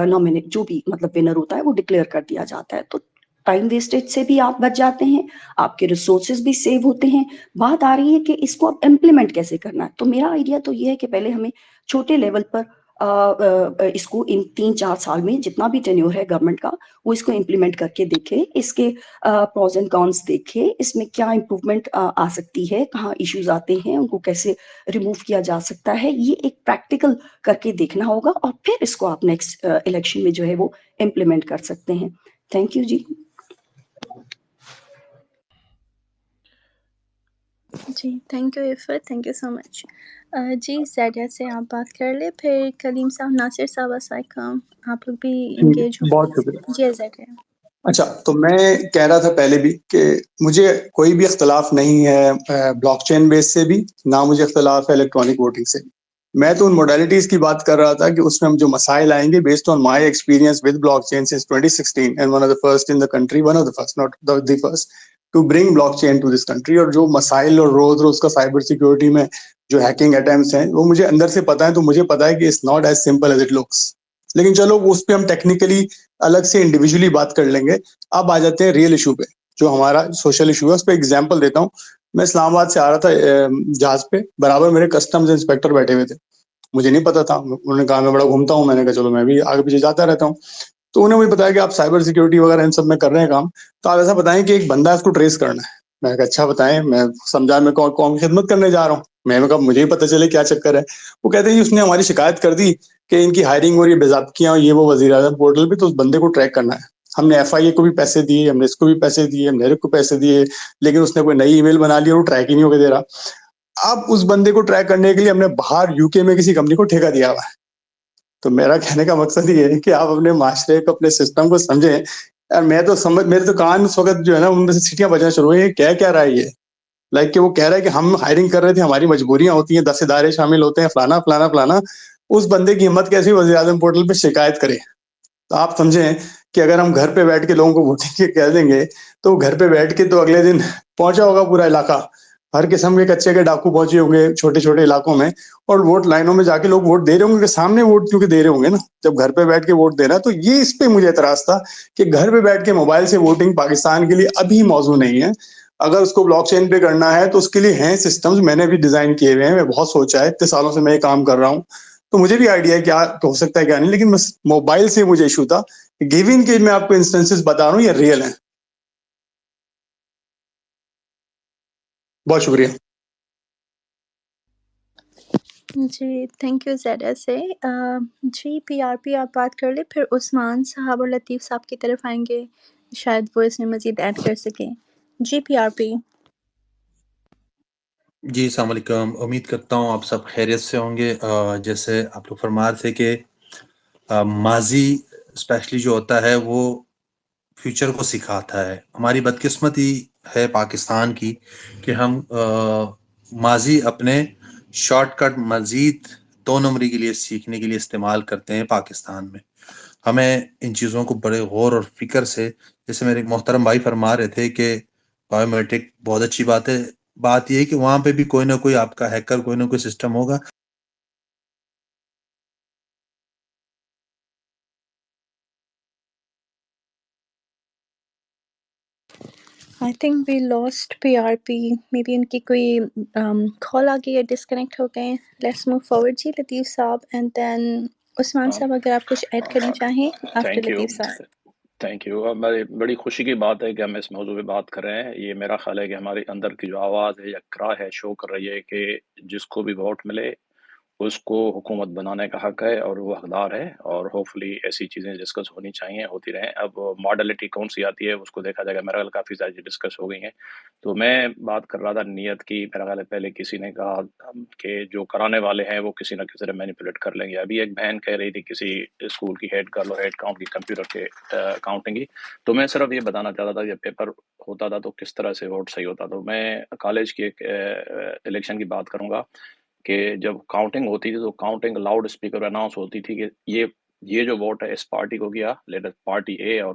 Nominate جو بھی مطلب ونر ہوتا ہے وہ ڈکلیئر کر دیا جاتا ہے. تو ٹائم ویسٹیج سے بھی آپ بچ جاتے ہیں, آپ کے ریسورسز بھی سیو ہوتے ہیں. بات آ رہی ہے کہ اس کو اب امپلیمنٹ کیسے کرنا ہے. تو میرا آئیڈیا تو یہ ہے کہ پہلے ہمیں چھوٹے لیول پر اس کو ان 3-4 سال میں جتنا بھی ٹینیور ہے گورنمنٹ کا وہ اس کو امپلیمنٹ کر کے دیکھے, اس کے پروز اینڈ کونس دیکھے, اس میں کیا امپروومنٹ آ سکتی ہے, کہاں ایشوز آتے ہیں, ان کو کیسے ریموو کیا جا سکتا ہے. یہ ایک پریکٹیکل کر کے دیکھنا ہوگا اور پھر اس کو آپ نیکسٹ الیکشن میں جو ہے وہ امپلیمنٹ کر سکتے ہیں. تھینک یو جی. جی thank you Iffat, thank you so much. جی زیڈیا سے آپ بات کر لیں, پھر کلیم صاحب, ناصر صاحب السلام علیکم, آپ لوگ بھی انگیج ہوں. بہت شکریہ. جی زیڈیا. اچھا, تو میں کہہ رہا تھا پہلے بھی کہ مجھے کوئی بھی اختلاف نہیں ہے بلاک چین بیس سے بھی, نہ مجھے اختلاف ہے الیکٹرانک ووٹنگ سے بھی. میں تو ان موڈیلٹیز کی بات کر رہا تھا کہ اس میں ہم جو مسائل آئیں گے based on my experience with blockchain since 2016 and one of the first in the country, one of the first, not the first to bring block chain to this country. اور جو مسائل اور روز کا سائبر سیکیورٹی میں جو hacking attempts ہیں وہ مجھے اندر سے پتہ ہے. تو مجھے پتا ہے کہ it's not as simple as it looks. لیکن چلو اس پہ ہم ٹیکنیکلی الگ سے انڈیویجولی بات کر لیں گے. اب آ جاتے ہیں ریئل ایشو پہ, جو ہمارا سوشل ایشو ہے. اس پہ ایگزامپل دیتا ہوں. میں اسلام آباد سے آ رہا تھا جہاز پہ, برابر میرے کسٹمز انسپیکٹر بیٹھے ہوئے تھے. مجھے نہیں پتا تھا, انہوں نے کہا میں بڑا گھومتا ہوں, میں نے کہا چلو میں بھی آگے پیچھے جاتا رہتا ہوں. تو انہوں نے مجھے بتایا کہ آپ سائبر سیکیورٹی وغیرہ ان سب میں کر رہے ہیں کام, تو آپ ایسا بتائیں کہ ایک بندہ ہے اس کو ٹریس کرنا ہے. میں نے کہا اچھا بتائیں. میں سمجھا میں قوم کی خدمت کرنے جا رہا ہوں. میں نے کہا مجھے ہی پتہ چلے کیا چکر ہے. وہ کہتے ہیں اس نے ہماری شکایت کر دی کہ ان کی ہائرنگ اور یہ بے ضابطگیاں یہ وہ وزیر اعظم پورٹل پہ, تو اس بندے کو ٹریک کرنا ہے. ہم نے ایف آئی اے کو بھی پیسے دیے, ہم نے اس کو بھی پیسے دیے, ہم نے کو پیسے دیے, لیکن اس نے کوئی نئی ای میل بنا لی اور وہ ٹریک ہی نہیں ہو کے دے رہا. اب اس بندے کو ٹریک کرنے کے لیے ہم نے باہر یو کے میں کسی کمپنی کو ٹھیکہ دیا ہوا ہے. تو میرا کہنے کا مقصد یہ ہے کہ آپ اپنے معاشرے کو, اپنے سسٹم کو سمجھیں. یار میں تو میرے تو کان اس وقت جو ہے نا ان میں سے سیٹیاں بجنا شروع ہوئی. یہ کیا رہا ہے یہ, لائک کہ وہ کہہ رہا ہے کہ ہم ہائرنگ کر رہے تھے, ہماری مجبوریاں ہوتی ہیں, 10 ادارے شامل ہوتے ہیں, فلانا فلانا فلانا. اس بندے کی ہمت کیسی وزیر اعظم پورٹل پہ شکایت کرے. تو آپ سمجھیں کہ اگر ہم گھر پہ بیٹھ کے لوگوں کو ووٹنگ کے کہہ دیں گے تو گھر پہ بیٹھ کے تو اگلے دن پہنچا ہوگا پورا علاقہ, ہر قسم کے کچے کے ڈاکو پہنچے ہوں گے چھوٹے چھوٹے علاقوں میں, اور ووٹ لائنوں میں جا کے لوگ ووٹ دے رہے ہوں گے کہ سامنے ووٹ کیونکہ دے رہے ہوں گے نا, جب گھر پہ بیٹھ کے ووٹ دینا. تو یہ اس پہ مجھے اعتراض تھا کہ گھر پہ بیٹھ کے موبائل سے ووٹنگ پاکستان کے لیے ابھی موضوع نہیں ہے. اگر اس کو بلاک چین پہ کرنا ہے تو اس کے لیے ہیں سسٹمز, میں نے بھی ڈیزائن کیے ہوئے ہیں, میں بہت سوچا ہے, اتنے سالوں سے میں یہ کام کر رہا ہوں. تو مجھے بھی آئیڈیا ہے کیا ہو سکتا ہے کیا نہیں, لیکن بس موبائل سے مجھے ایشو تھا. گیون کے میں آپ کو انسٹنسز بتا رہا ہوں, یہ ریئل ہیں. بہت شکریہ. جی تھینک یو زیڈیا سے. جی پی آر پی آپ بات کر لیں, پھر عثمان صاحب اور لطیف صاحب کی طرف آئیں گے, شاید وہ اس میں مزید ایڈ کر سکیں. جی پی آر پی. جی السلام علیکم, امید کرتا ہوں آپ سب خیریت سے ہوں گے. جیسے آپ لوگ فرما رہے تھے کہ ماضی اسپیشلی جو ہوتا ہے وہ فیوچر کو سکھاتا ہے. ہماری بدقسمتی ہے پاکستان کی کہ ہم ماضی اپنے شارٹ کٹ مزید 2 نمبری کے لیے سیکھنے کے لیے استعمال کرتے ہیں پاکستان میں. ہمیں ان چیزوں کو بڑے غور اور فکر سے, جیسے میرے ایک محترم بھائی فرما رہے تھے کہ بایو میٹرک بہت اچھی بات ہے, بات یہ ہے کہ وہاں پہ بھی کوئی نہ کوئی آپ کا ہیکر, کوئی نہ کوئی سسٹم ہوگا. I think we lost P R P, maybe ان کی کوئی کال آ گئی ہے, ڈسکنیکٹ ہو گئے. Let's move forward. جی لطیف صاحب اینڈ دین عثمان صاحب, اگر آپ کچھ ایڈ کرنا چاہیں آفٹر تھینک یو, لطیف صاحب. Thank you. بڑی خوشی کی بات ہے کہ ہم اس موضوع پہ بات کر رہے ہیں. یہ میرا خیال ہے کہ ہمارے اندر کی جو آواز ہے یا کرا ہے شو کر رہی ہے کہ جس کو بھی ووٹ ملے اس کو حکومت بنانے کا حق ہے اور وہ حقدار ہے, اور ہوپفلی ایسی چیزیں ڈسکس ہونی چاہیے, ہوتی رہیں. اب ماڈلٹی کون سی آتی ہے اس کو دیکھا جائے گا. میرا خیال کافی ساری ڈسکس ہو گئی ہیں. تو میں بات کر رہا تھا نیت کی. میرا خیال ہے پہلے کسی نے کہا کہ جو کرانے والے ہیں وہ کسی نہ کسی طرح مینیپولیٹ کر لیں گے. ابھی ایک بہن کہہ رہی تھی کسی اسکول کی ہیڈ گرل اور ہیڈ کاؤنٹ کی کمپیوٹر کے کاؤنٹنگ کی. تو میں صرف یہ بتانا چاہتا تھا جب پیپر ہوتا تھا تو کس طرح سے ووٹ صحیح ہوتا. تو میں کالج کی ایک الیکشن کی بات کروں گا کہ جب کاؤنٹنگ ہوتی تھی تو کاؤنٹنگ لاؤڈ اسپیکر اناؤنس ہوتی تھی کہ یہ جو ووٹ ہے اس پارٹی کو گیا, لیٹ پارٹی اے اور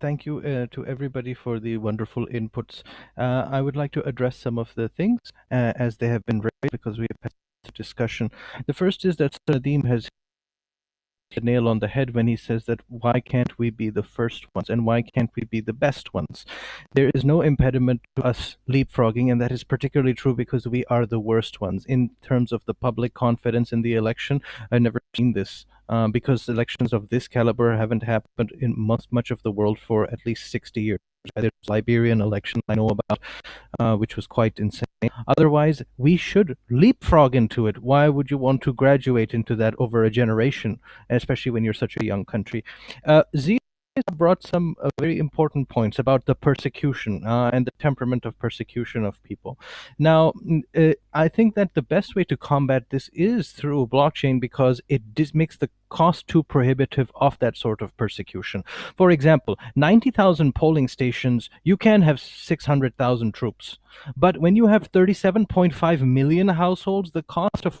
Thank you to everybody for the wonderful inputs. I would like to address some of the things as they have been raised, because we have had a discussion. The first is that Nadeem has the nail on the head when he says that why can't we be the first ones and why can't we be the best ones? There is no impediment to us leapfrogging, and that is particularly true because we are the worst ones in terms of the public confidence in the election. I've never seen this. Because elections of this caliber haven't happened in much of the world for at least 60 years. There's Liberian election I know about, which was quite insane. Otherwise, we should leapfrog into it. Why would you want to graduate into that over a generation, especially when you're such a young country? Z brought some very important points about the persecution and the temperament of persecution of people. Now, I think that the best way to combat this is through blockchain, because it makes the cost too prohibitive of that sort of persecution. For example, 90,000 polling stations, you can have 600,000 troops. But when you have 37.5 million households, the cost of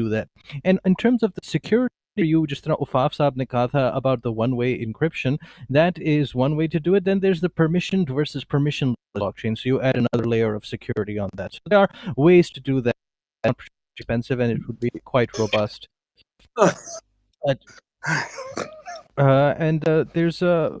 do that. And in terms of the security, you just Ufaf Saab ne kaha tha about the one-way encryption, that is one way to do it. Then there's the permissioned versus permissionless blockchain, so you add another layer of security on that. So there are ways to do that. It's expensive and it would be quite robust. And there's a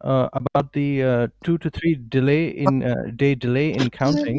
about the 2 to 3 day delay in counting.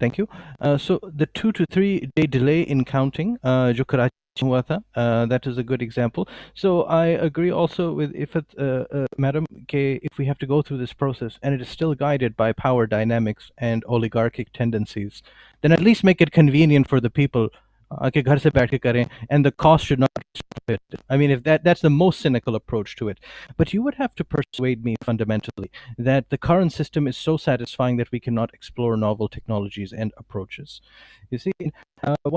Thank you. So the 2 to 3 day delay in counting, jo Karachi hua tha, that is a good example. So I agree also with Ifat, madam, if we have to go through this process and it is still guided by power dynamics and oligarchic tendencies, then at least make it convenient for the people. کہ گھر سے بیٹھ کے کریں, and the cost should not be split. I mean, if that's the most cynical approach to it. But you would have to persuade me fundamentally that the current system is so satisfying that we cannot explore novel technologies and approaches. You see,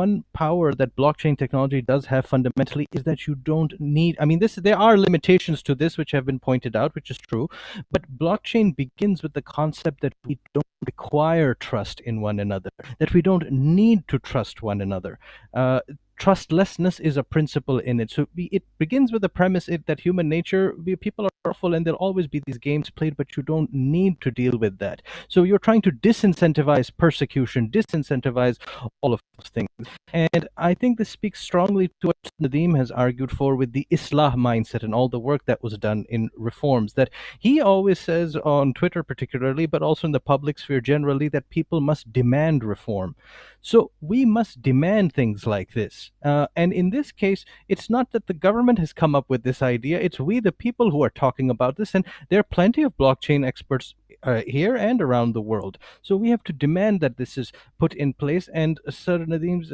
one power that blockchain technology does have fundamentally is that you don't need, I mean, there are limitations to this which have been pointed out, which is true, but blockchain begins with the concept that we don't require trust in one another, that we don't need to trust one another. Trustlessness is a principle in it. So it begins with the premise that human nature, people are powerful and there'll always be these games played, but you don't need to deal with that. So you're trying to disincentivize persecution, disincentivize all of those things. And I think this speaks strongly to what Nadeem has argued for with the Islah mindset and all the work that was done in reforms, that he always says on Twitter particularly, but also in the public sphere generally, that people must demand reform. So we must demand things like this. And in this case, it's not that the government has come up with this idea, it's we, the people, who are talking about this. And there are plenty of blockchain experts here and around the world. So we have to demand that this is put in place. And Sir Nadeem's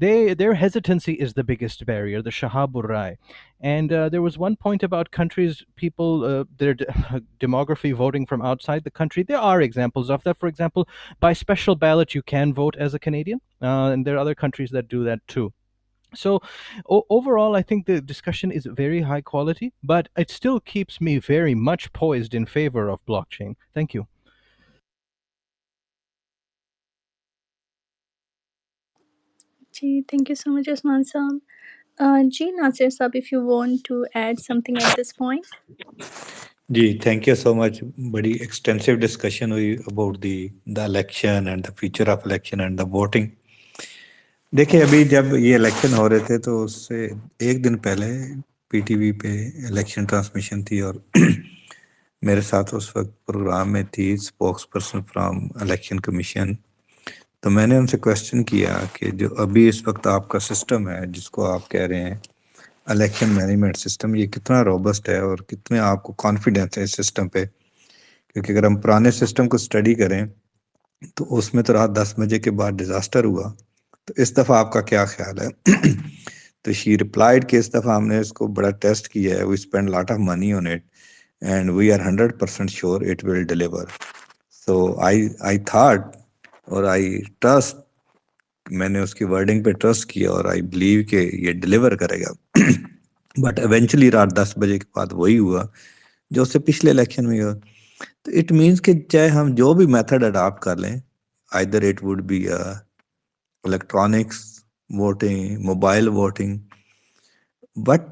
Their hesitancy is the biggest barrier, the Shahabur Rai. And there was one point about countries, people, their demography voting from outside the country. There are examples of that. For example, by special ballot, you can vote as a Canadian. And there are other countries that do that too. So overall, I think the discussion is very high quality, but it still keeps me very much poised in favor of blockchain. Thank you. Thank you so much, Usman Saab. Nasir Saab, if you want to add something at this point. Thank you so much. Very extensive discussion about the election and the future of election and the voting. دیکھیں ابھی جب یہ election ہو رہے تھے تو اس سے ایک دن پہلے پی ٹی وی پہ الیکشن ٹرانسمیشن تھی اور میرے ساتھ اس وقت پروگرام میں تھی spokes person from election commission. تو میں نے ان سے کویسچن کیا کہ جو ابھی اس وقت آپ کا سسٹم ہے جس کو آپ کہہ رہے ہیں الیکشن مینجمنٹ سسٹم، یہ کتنا روبسٹ ہے اور کتنے آپ کو کانفیڈینس ہے اس سسٹم پہ. کیونکہ اگر ہم پرانے سسٹم کو اسٹڈی کریں تو اس میں تو رات 10 بجے کے بعد ڈیزاسٹر ہوا. تو اس دفعہ آپ کا کیا خیال ہے؟ تو شی ریپلائڈ کہ اس دفعہ ہم نے اس کو بڑا ٹیسٹ کیا ہے، we spend lot of money on it and we are 100% sure it will deliver. So I thought اور آئی ٹرسٹ، میں نے اس کی ورڈنگ پہ ٹرسٹ کیا اور آئی بلیو کہ یہ ڈیلیور کرے گا. بٹ ایونچولی رات 10 بجے کے بعد وہی ہوا جو اس سے پچھلے الیکشن میں ہوا. تو اٹ مینس کہ چاہے ہم جو بھی میتھڈ اڈاپٹ کر لیں، either it would be electronics voting, mobile voting, what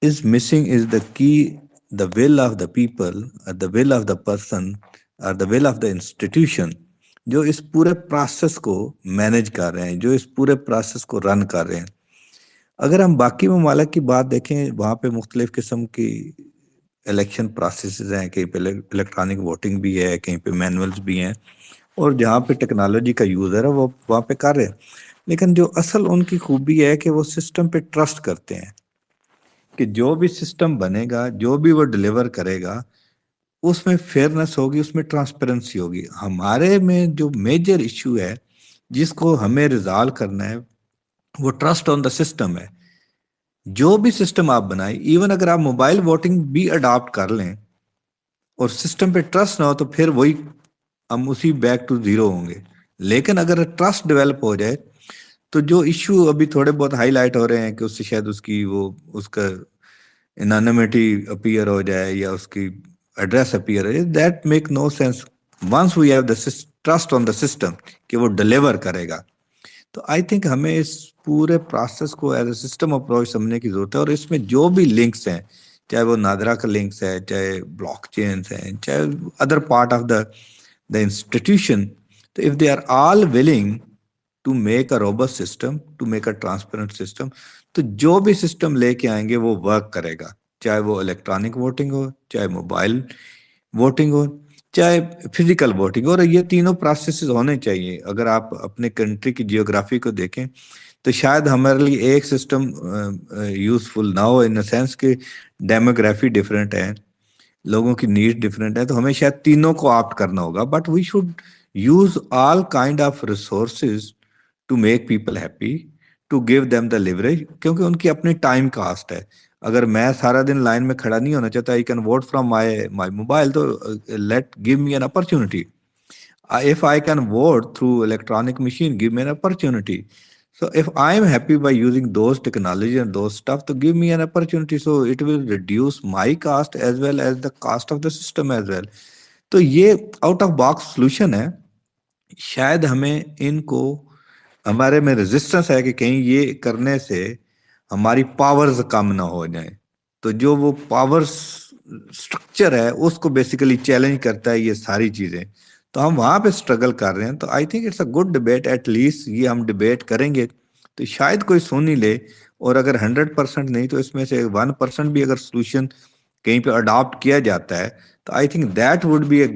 is missing is the key, the will of the people, or the will of the person, or the will of the institution جو اس پورے process کو manage کر رہے ہیں، جو اس پورے process کو رن کر رہے ہیں. اگر ہم باقی ممالک کی بات دیکھیں، وہاں پہ مختلف قسم کی الیکشن پروسیسز ہیں، کہیں پہ الیکٹرانک ووٹنگ بھی ہے، کہیں پہ مینولز بھی ہیں، اور جہاں پہ ٹیکنالوجی کا یوزر ہے وہ وہاں پہ کر رہے ہیں. لیکن جو اصل ان کی خوبی ہے کہ وہ سسٹم پہ ٹرسٹ کرتے ہیں کہ جو بھی سسٹم بنے گا، جو بھی وہ ڈیلیور کرے گا، اس میں فیئرنس ہوگی، اس میں ٹرانسپیرنسی ہوگی. ہمارے میں جو میجر ایشو ہے جس کو ہمیں ریزالو کرنا ہے وہ ٹرسٹ آن دا سسٹم ہے. جو بھی سسٹم آپ بنائیں، ایون اگر آپ موبائل ووٹنگ بھی اڈاپٹ کر لیں اور سسٹم پہ ٹرسٹ نہ ہو تو پھر وہی ہم اسی بیک ٹو زیرو ہوں گے. لیکن اگر ٹرسٹ ڈیولپ ہو جائے تو جو ایشو ابھی تھوڑے بہت ہائی لائٹ ہو رہے ہیں کہ اس سے شاید اس کا انانیمیٹی اپیئر ہو جائے یا اس کی ایڈریس اپیئر ہو جائے، that make no sense once we have the trust on the system کہ وہ ڈیلیور کرے گا. تو آئی تھنک ہمیں اس پورے پروسیس کو ایز اے سسٹم اپروچ سمجھنے کی ضرورت ہے. اور اس میں جو بھی لنکس ہیں، چاہے وہ نادرا کا لنکس ہے، چاہے بلاک چینس ہیں، چاہے other part of the institution, so if they are all willing to make a robust system, to make a transparent system, تو جو بھی سسٹم لے کے آئیں گے وہ ورک کرے گا، چاہے وہ الیکٹرانک ووٹنگ ہو، چاہے موبائل ووٹنگ ہو، چاہے فزیکل ووٹنگ ہو، اور یہ تینوں پروسیسز ہونے چاہیے. اگر آپ اپنے کنٹری کی جیوگرافی کو دیکھیں تو شاید ہمارے لیے ایک سسٹم یوزفل نہ ہو، ان دا سینس کہ ڈیموگرافی ڈفرینٹ ہے، لوگوں کی نیڈ ڈفرینٹ ہے، تو ہمیں شاید تینوں کو آپٹ کرنا ہوگا. But we should use all kind of resources to make people happy, to give them the leverage, کیونکہ ان کی اپنی ٹائم کاسٹ ہے. اگر میں سارا دن لائن میں کھڑا نہیں ہونا چاہتا، I can vote from my mobile, تو let give me an opportunity. If I can vote through electronic machine, give me an opportunity. So if I am happy by using those technology and those stuff, to give me an opportunity, so it will reduce my cost as well as the cost of the system as well. تو یہ out of box solution ہے. شاید ہمیں ان کو، ہمارے میں resistance ہے کہ کہیں یہ کرنے سے ہماری پاورز کم نہ ہو جائیں. تو جو وہ پاور اسٹرکچر ہے اس کو بیسیکلی چیلنج کرتا ہے یہ ساری چیزیں. تو ہم وہاں پہ اسٹرگل کر رہے ہیں. تو I think it's a good debate. At least یہ ہم ڈبیٹ کریں گے تو شاید کوئی سن ہی لے، اور اگر 100% نہیں تو اس میں سے 1% بھی اگر سولوشن کہیں پہ اڈاپٹ کیا جاتا ہے تو I think that would be a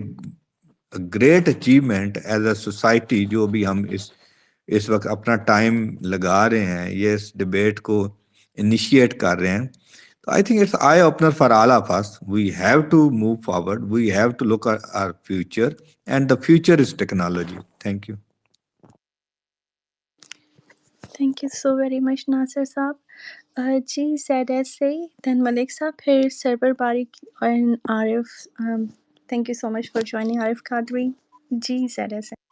great achievement as a society. جو بھی ہم اس وقت اپنا ٹائم لگا رہے ہیں یہ اس ڈبیٹ کو انیشیٹ کر رہے ہیں. I think it's eye opener for all of us. We have to move forward. We have to look at our future, and the future is technology. Thank you. Thank you so very much, Nasir Saab. Ji, ZSA, then Malik Saab, pھر Sarwar Barik and Arif. Thank you so much for joining, Arif Qadri. Ji, ZSA.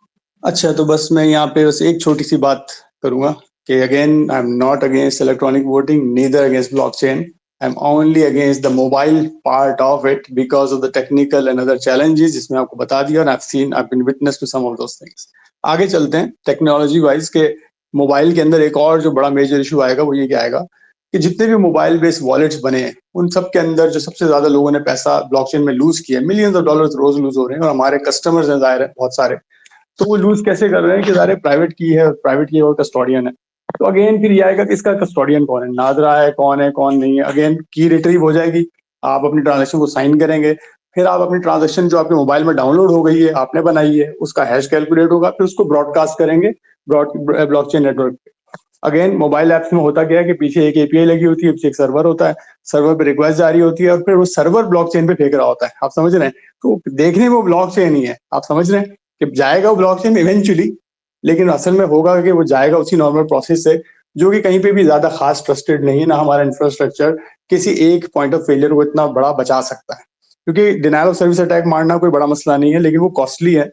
اچھا، تو بس میں یہاں پہ بس ایک چھوٹی سی بات کروں گا کہ again I am not against electronic voting, neither against blockchain. I am only against the mobile part of it because of the technical and other challenges, جس میں آپ کو بتا دیا، اور I been witness to some of those things. آگے چلتے ہیں ٹیکنالوجی وائز کہ موبائل کے اندر ایک اور جو بڑا میجر ایشو آئے گا وہ یہ کیا آئے گا کہ جتنے بھی موبائل بیس والیٹس بنے ہیں ان سب کے اندر جو سب سے زیادہ لوگوں نے پیسہ بلاک چین میں لوز کیا ہے، ملینز آف ڈالرز روز لوز ہو رہے ہیں، اور ہمارے کسٹمرز ہیں ظاہر ہے بہت سارے. تو وہ لوز کیسے کر رہے ہیں کہ ظاہر پرائیویٹ کی ہے، پرائیویٹ کی اور کسٹوڈین ہے. تو اگین پھر یہ آئے گا کہ اس کا کسٹوڈین کون ہے، ناظرہ ہے کون نہیں ہے. اگین کی ریٹریو ہو جائے گی، آپ اپنی ٹرانزیکشن کو سائن کریں گے، پھر آپ اپنی ٹرانزیکشن جو آپ کے موبائل میں ڈاؤن لوڈ ہو گئی ہے، آپ نے بنائی ہے، اس کا ہیش کیلکولیٹ ہوگا، پھر اس کو براڈ کاسٹ کریں گے بلاک چین نیٹ ورک پہ. اگین موبائل ایپس میں ہوتا کیا ہے کہ پیچھے ایک API لگی ہوتی ہے، پیچھے ایک سرور ہوتا ہے، سرور پہ ریکویسٹ جاری ہوتی ہے، اور پھر وہ سرور بلاک چین پہ پھینک رہا ہوتا ہے. آپ سمجھ رہے ہیں؟ تو دیکھنے میں وہ بلاک چین ہی ہے، آپ سمجھ رہے ہیں کہ جائے گا وہ بلاک چین ایونچولی، لیکن اصل میں ہوگا کہ وہ جائے گا اسی نارمل پروسیس سے جو کہ کہیں پہ بھی زیادہ خاص ٹرسٹڈ نہیں ہے. نہ ہمارا انفراسٹرکچر کسی ایک پوائنٹ آف فیلئر کو اتنا بڑا بچا سکتا ہے، کیونکہ ڈینائل آف سروس اٹیک مارنا کوئی بڑا مسئلہ نہیں ہے، لیکن وہ کاسٹلی ہے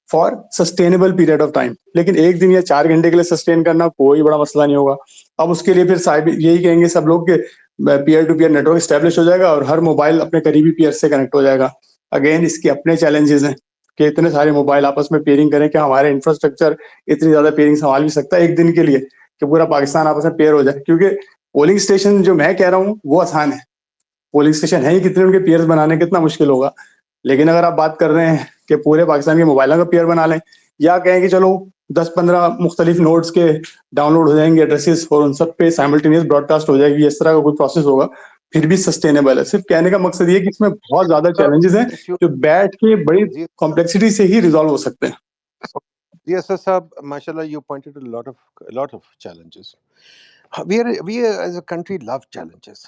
for sustainable period of time. لیکن ایک دن یا 4 گھنٹے کے لیے سسٹین کرنا کوئی بڑا مسئلہ نہیں ہوگا. اب اس کے لیے پھر یہی کہیں گے سب لوگ کہ peer to peer network establish ہو جائے گا اور ہر موبائل اپنے قریبی پیئر سے کنیکٹ ہو جائے گا. اگین اس کے اپنے چیلنجز ہیں کہ اتنے سارے موبائل آپس میں پیئرنگ کریں کہ ہمارے انفراسٹرکچر اتنی زیادہ پیئرنگ سنبھال بھی سکتا ہے ایک دن کے لیے کہ پورا پاکستان آپس میں پیئر ہو جائے. کیونکہ پولنگ اسٹیشن جو میں کہہ رہا ہوں وہ آسان ہے، پولنگ اسٹیشن ہے ہی کتنے، ان کے پیئرز بنانے کتنا مشکل ہوگا. لیکن اگر آپ بات کر رہے ہیں کہ پورے پاکستان کے موبائلوں کا پیئر بنا لیں، یا کہیں کہ چلو 10-15 مختلف نوڈز کے ڈاؤن لوڈ ہو جائیں گے ایڈریسز اور ان سب پہ سائملٹینیس براڈ کاسٹ ہو جائے گی، اس طرح کا کوئی پروسیس ہوگا، پھر بھی سسٹینیبل ہے. صرف کہنے کا مقصد یہ کہ اس میں بہت زیادہ چیلنجز ہیں جو بیٹھ کے بڑی کمپلیکسٹی سے ہی ریزالو ہو سکتے ہیں. جی اسد صاحب، ماشاء اللہ you pointed lot of challenges. We as a country love challenges.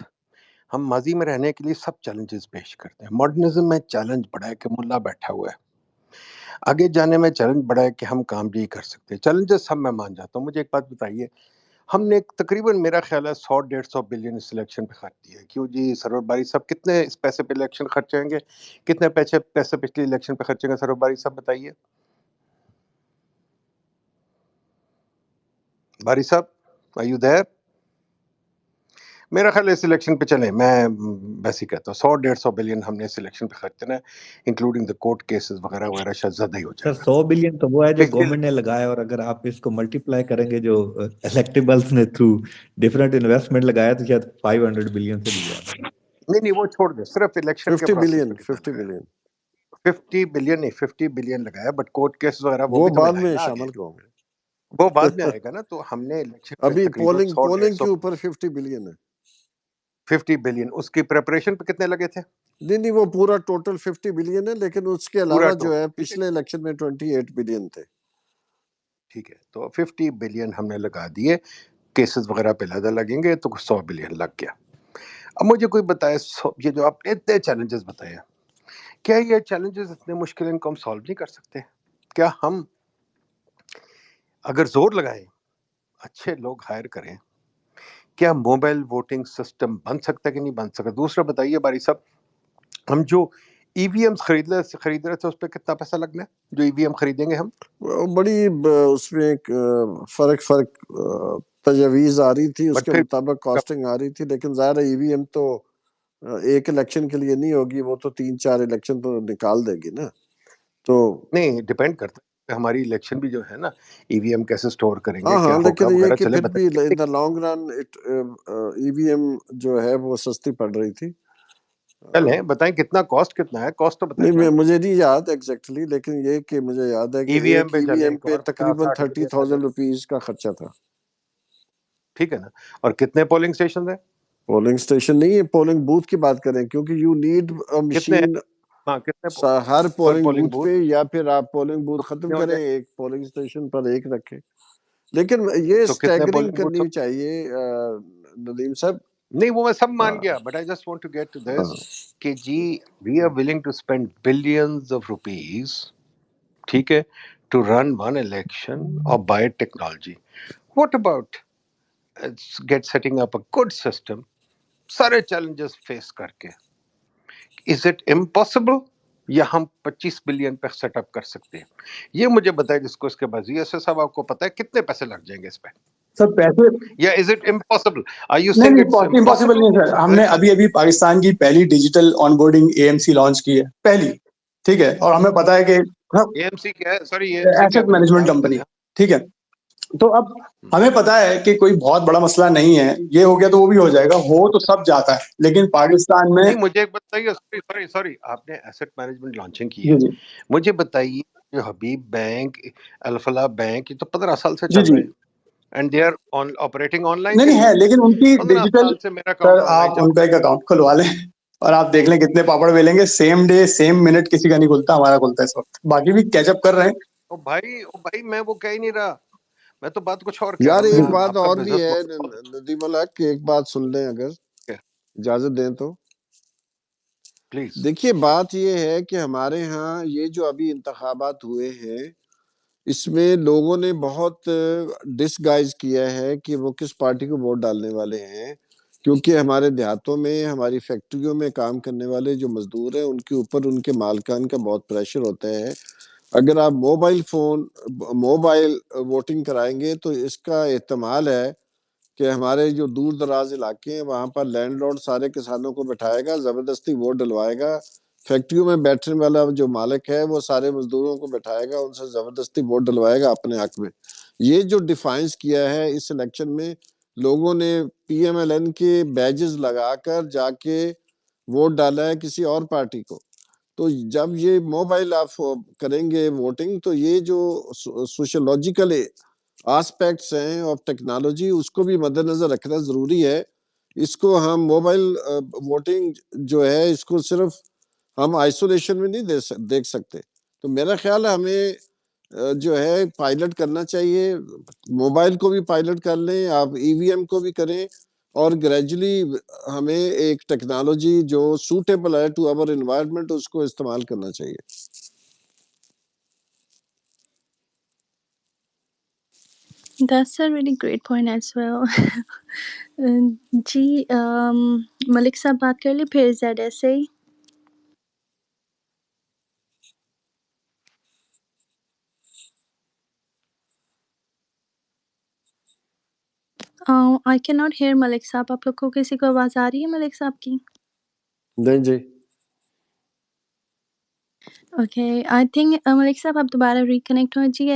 ہم ماضی میں رہنے کے لیے سب چیلنجز پیش کرتے ہیں. ماڈرنزم میں چیلنج بڑا ہے کہ ملا بیٹھا ہوا ہے، آگے جانے میں چیلنج بڑا ہے کہ ہم کام بھی کر سکتے ہیں. چیلنجز سب میں مان جاتا ہوں. مجھے ایک بات بتائیے، ہم نے تقریباً میرا خیال ہے 100-150 بلین اس الیکشن پہ خرچ کیا ہے. کیوں جی سرور باری صاحب، کتنے اس پیسے پہ الیکشن خرچیں گے؟ کتنے پیسے پچھلی الیکشن پہ خرچیں گے سرور باری صاحب بتائیے؟ باری صاحب are you there؟ میرا خیال ہے اس الیکشن پہ چلیں، میں ویسے ہی کہتا ہوں 100-150 بلین ہم نے اس الیکشن پہ خرچ کرنا ہے، انکلوڈنگ دا کورٹ کیسز وغیرہ وغیرہ. شاید زیادہ ہی ہو سر جائے گا. 100 بلین تو وہ ہے جو گورنمنٹ نے لگایا، اور اگر آپ اس کو ملٹیپلائی کریں گے جو الیکٹیبلز نے تھرو ڈیفرنٹ انویسٹمنٹ لگایا تو شاید 500 بلین سے بھی زیادہ. نہیں وہ چھوڑ دیں، صرف الیکشن کے 50 پروسیس بلین پہ کتنا 50 لگایا؟ بلین 50 بلین نہیں، 50 بلین لگایا، بٹ کورٹ کیسز وغیرہ وہ وہ بھی تو بعد لگائے میں نا آگے. شامل کروں گے. وہ بعد میں آئے گا نا. تو ہم نے الیکشن میں ابھی تقریباً 100 پولنگ کے 150 اوپر 50 بلین ہے. 50 بلین اس کی پریپریشن پہ کتنے لگے تھے؟ نہیں وہ پورا ٹوٹل 50 بلین ہے، لیکن اس کے پورا علاوہ جو ہے ٹوٹل. ٹھیک ہے پچھلے الیکشن میں 28 بلین تھے. ٹھیک ہے. تو 50 بلین ہم نے لگا دیے، کیسز وغیرہ پہ زیادہ لگیں گے تو 100 بلین لگ گیا. اب مجھے کوئی بتائے یہ جو آپ نے اتنے چیلنجز بتائے ہیں، کیا یہ چیلنجز اتنے مشکل ہیں ان کو ہم سالو نہیں کر سکتے؟ کیا ہم اگر زور لگائیں، اچھے لوگ ہائر کریں، کیا موبائل ووٹنگ سسٹم بن سکتا ہے کہ نہیں بن سکتا؟ دوسرا بتائیے باری صاحب، ہم جو ای وی ایم خرید رہے تھے اس پہ کتنا پیسہ لگنا ہے جو ای وی ایم خریدیں گے ہم؟ بڑی اس میں ایک فرق تجاویز آ رہی تھی، اس بٹ کے پھر مطابق کاسٹنگ آ رہی تھی، لیکن ظاہر ہے ای وی ایم تو ایک الیکشن کے لیے نہیں ہوگی، وہ تو 3-4 الیکشن تو نکال دے گی نا. تو نہیں، ڈیپینڈ کرتا ہے ہماری الیکشن بھی جو ہے نا، ای وی ایم کیسے سٹور کریں گے، کیا ہاں ہوگا لیکن یہ وغیرہ. کہ چلے پھر بھی بتائیے ان the long run E we M جو ہے وہ سستی پڑ رہی تھی. چلیں بتائیں کتنا کاسٹ کتنا ہے، کاسٹ تو بتائیں نا. نہیں مجھے نہیں یاد ایگزیکٹلی، لیکن یہ کہ مجھے یاد ہے کہ ای وی ایم ایک پہ ای وی چلیں ایم ایک پہ اور 50 تقریباً 60 بلین 30,000 روپیز کا خرچہ تھا. ٹھیک ہے نا. اور کتنے پولنگ اسٹیشن ہیں؟ پولنگ اسٹیشن نہیں ہے، پولنگ بوتھ کی بات کریں، کیونکہ یو نیڈ کتنے ہیں؟ مشین ہاں کتنے ہر پر پولنگ پولنگ بوتھ بوتھ پہ، یا پھر آپ پولنگ تو بوتھ ختم کتنے ہو کریں، جائے؟ ایک پولنگ اسٹیشن پر ایک رکھیں. لیکن یہ تو کتنے سٹیگرنگ پولنگ بوتھ؟ کرنی چاہیے ندیم صاحب. نہیں وہ میں سب مان ہاں گیا، but I just want to get to this ہاں. کہ جی we are willing to spend billions of rupees, ٹھیک ہے، ٹو رن ون الیکشن اور by technology. What about get setting up a good system سارے چیلنجز فیس کر کے؟ از it impossible یا ہم 25 بلین پہ سیٹ اپ کر سکتے ہیں؟ یہ مجھے بتائیں جس کو اس کے بعد. یہ صاحب آپ کو پتا ہے کتنے پیسے لگ جائیں گے اس پہ، سر پیسے یا is it impossible? Are you نہیں سیئنگ نہیں اٹس امپاسبل امپاسبل؟ نہیں سر. ہم نے ابھی پاکستان کی پہلی digital onboarding A M C لانچ کی ہے، پہلی. ٹھیک ہے، اور ہمیں پتا ہے کہ اے ایم سی کیا ہے؟ سوری اے ایم سی کیا ایسٹ ہے؟ مینجمنٹ آپ کمپنی. بتائیں. ٹھیک ہے، تو اب ہمیں پتا ہے کہ کوئی بہت بڑا مسئلہ نہیں ہے، یہ ہو گیا تو وہ بھی ہو جائے گا، ہو تو سب جاتا ہے. لیکن پاکستان میں نہیں مجھے ایک بتائیے، سوری آپ نے ایسٹ مینجمنٹ لانچنگ کی ہے، جی جی مجھے بتائیے جو حبیب بینک، الفلاح بینک، یہ تو 15 سال سے جی چل جی رہے ہیں، and they are operating online نہیں کہ نہیں نہیں ہے، ہے؟ لیکن ان کی 15 ڈیجیٹل، سال سے میرا سر اکاؤنٹ آن لائن آپ چل ان کا ایک اکاؤنٹ کھلوا لیں اور آپ دیکھ لیں کتنے پاپڑ بیلیں گے. سیم ڈے سیم منٹ کسی کا نہیں کھلتا، ہمارا کھلتا ہے اس وقت. باقی بھی کیچ اپ کر رہے ہیں. او بھائی میں وہ کہہ ہی نہیں رہا، میں تو بات کچھ اور کہہ رہا یار ہوں. میں ایک بات آپ کا اور بھی بزنس ہے ماڈل ندیم الحق، کہ ایک بات سن لیں اگر اجازت دیں تو. پلیز. دیکھیے بات یہ ہے کہ ہمارے ہاں یہ جو ابھی انتخابات ہوئے ہیں، اس میں لوگوں نے بہت ڈسگائز کیا ہے کہ وہ کس پارٹی کو ووٹ ڈالنے والے ہیں، کیونکہ ہمارے دیہاتوں میں، ہماری فیکٹریوں میں کام کرنے والے جو مزدور ہیں، ان کے اوپر ان کے مالکان کا بہت پریشر ہوتا ہے. اگر آپ موبائل ووٹنگ کرائیں گے تو اس کا احتمال ہے کہ ہمارے جو دور دراز علاقے ہیں وہاں پر لینڈ لارڈ سارے کسانوں کو بٹھائے گا، زبردستی ووٹ ڈلوائے گا. فیکٹریوں میں بیٹھنے والا جو مالک ہے وہ سارے مزدوروں کو بٹھائے گا، ان سے زبردستی ووٹ ڈلوائے گا اپنے حق میں. یہ جو ڈیفائنس کیا ہے اس الیکشن میں، لوگوں نے پی ایم ایل این کے بیجز لگا کر جا کے ووٹ ڈالا ہے کسی اور پارٹی کو. تو جب یہ موبائل آپ کریں گے ووٹنگ، تو یہ جو سوشولوجیکل آسپیکٹس ہیں آف ٹیکنالوجی، اس کو بھی مد نظر رکھنا ضروری ہے. اس کو ہم موبائل ووٹنگ جو ہے اس کو صرف ہم آئسولیشن میں نہیں دیکھ سکتے. تو میرا خیال ہے ہمیں جو ہے پائلٹ کرنا چاہیے، موبائل کو بھی پائلٹ کر لیں، آپ ای وی ایم کو بھی کریں، اور گریجولی ہمیں ایک ٹیکنالوجی جو سوٹیبل ہے ٹو آور انوائرمنٹ اس کو استعمال کرنا چاہیے. That's a really great point as well. جی ملک صاحب بات کر لیں پھر Z S A. I cannot hear ملک صاحب. آپ لوگ کو کسی کو آواز آ رہی ہے ملک صاحب کی؟ نہیں جی. اوکے آئی تھنک ملک صاحب آپ دوبارہ ریکنیکٹ ہو جی.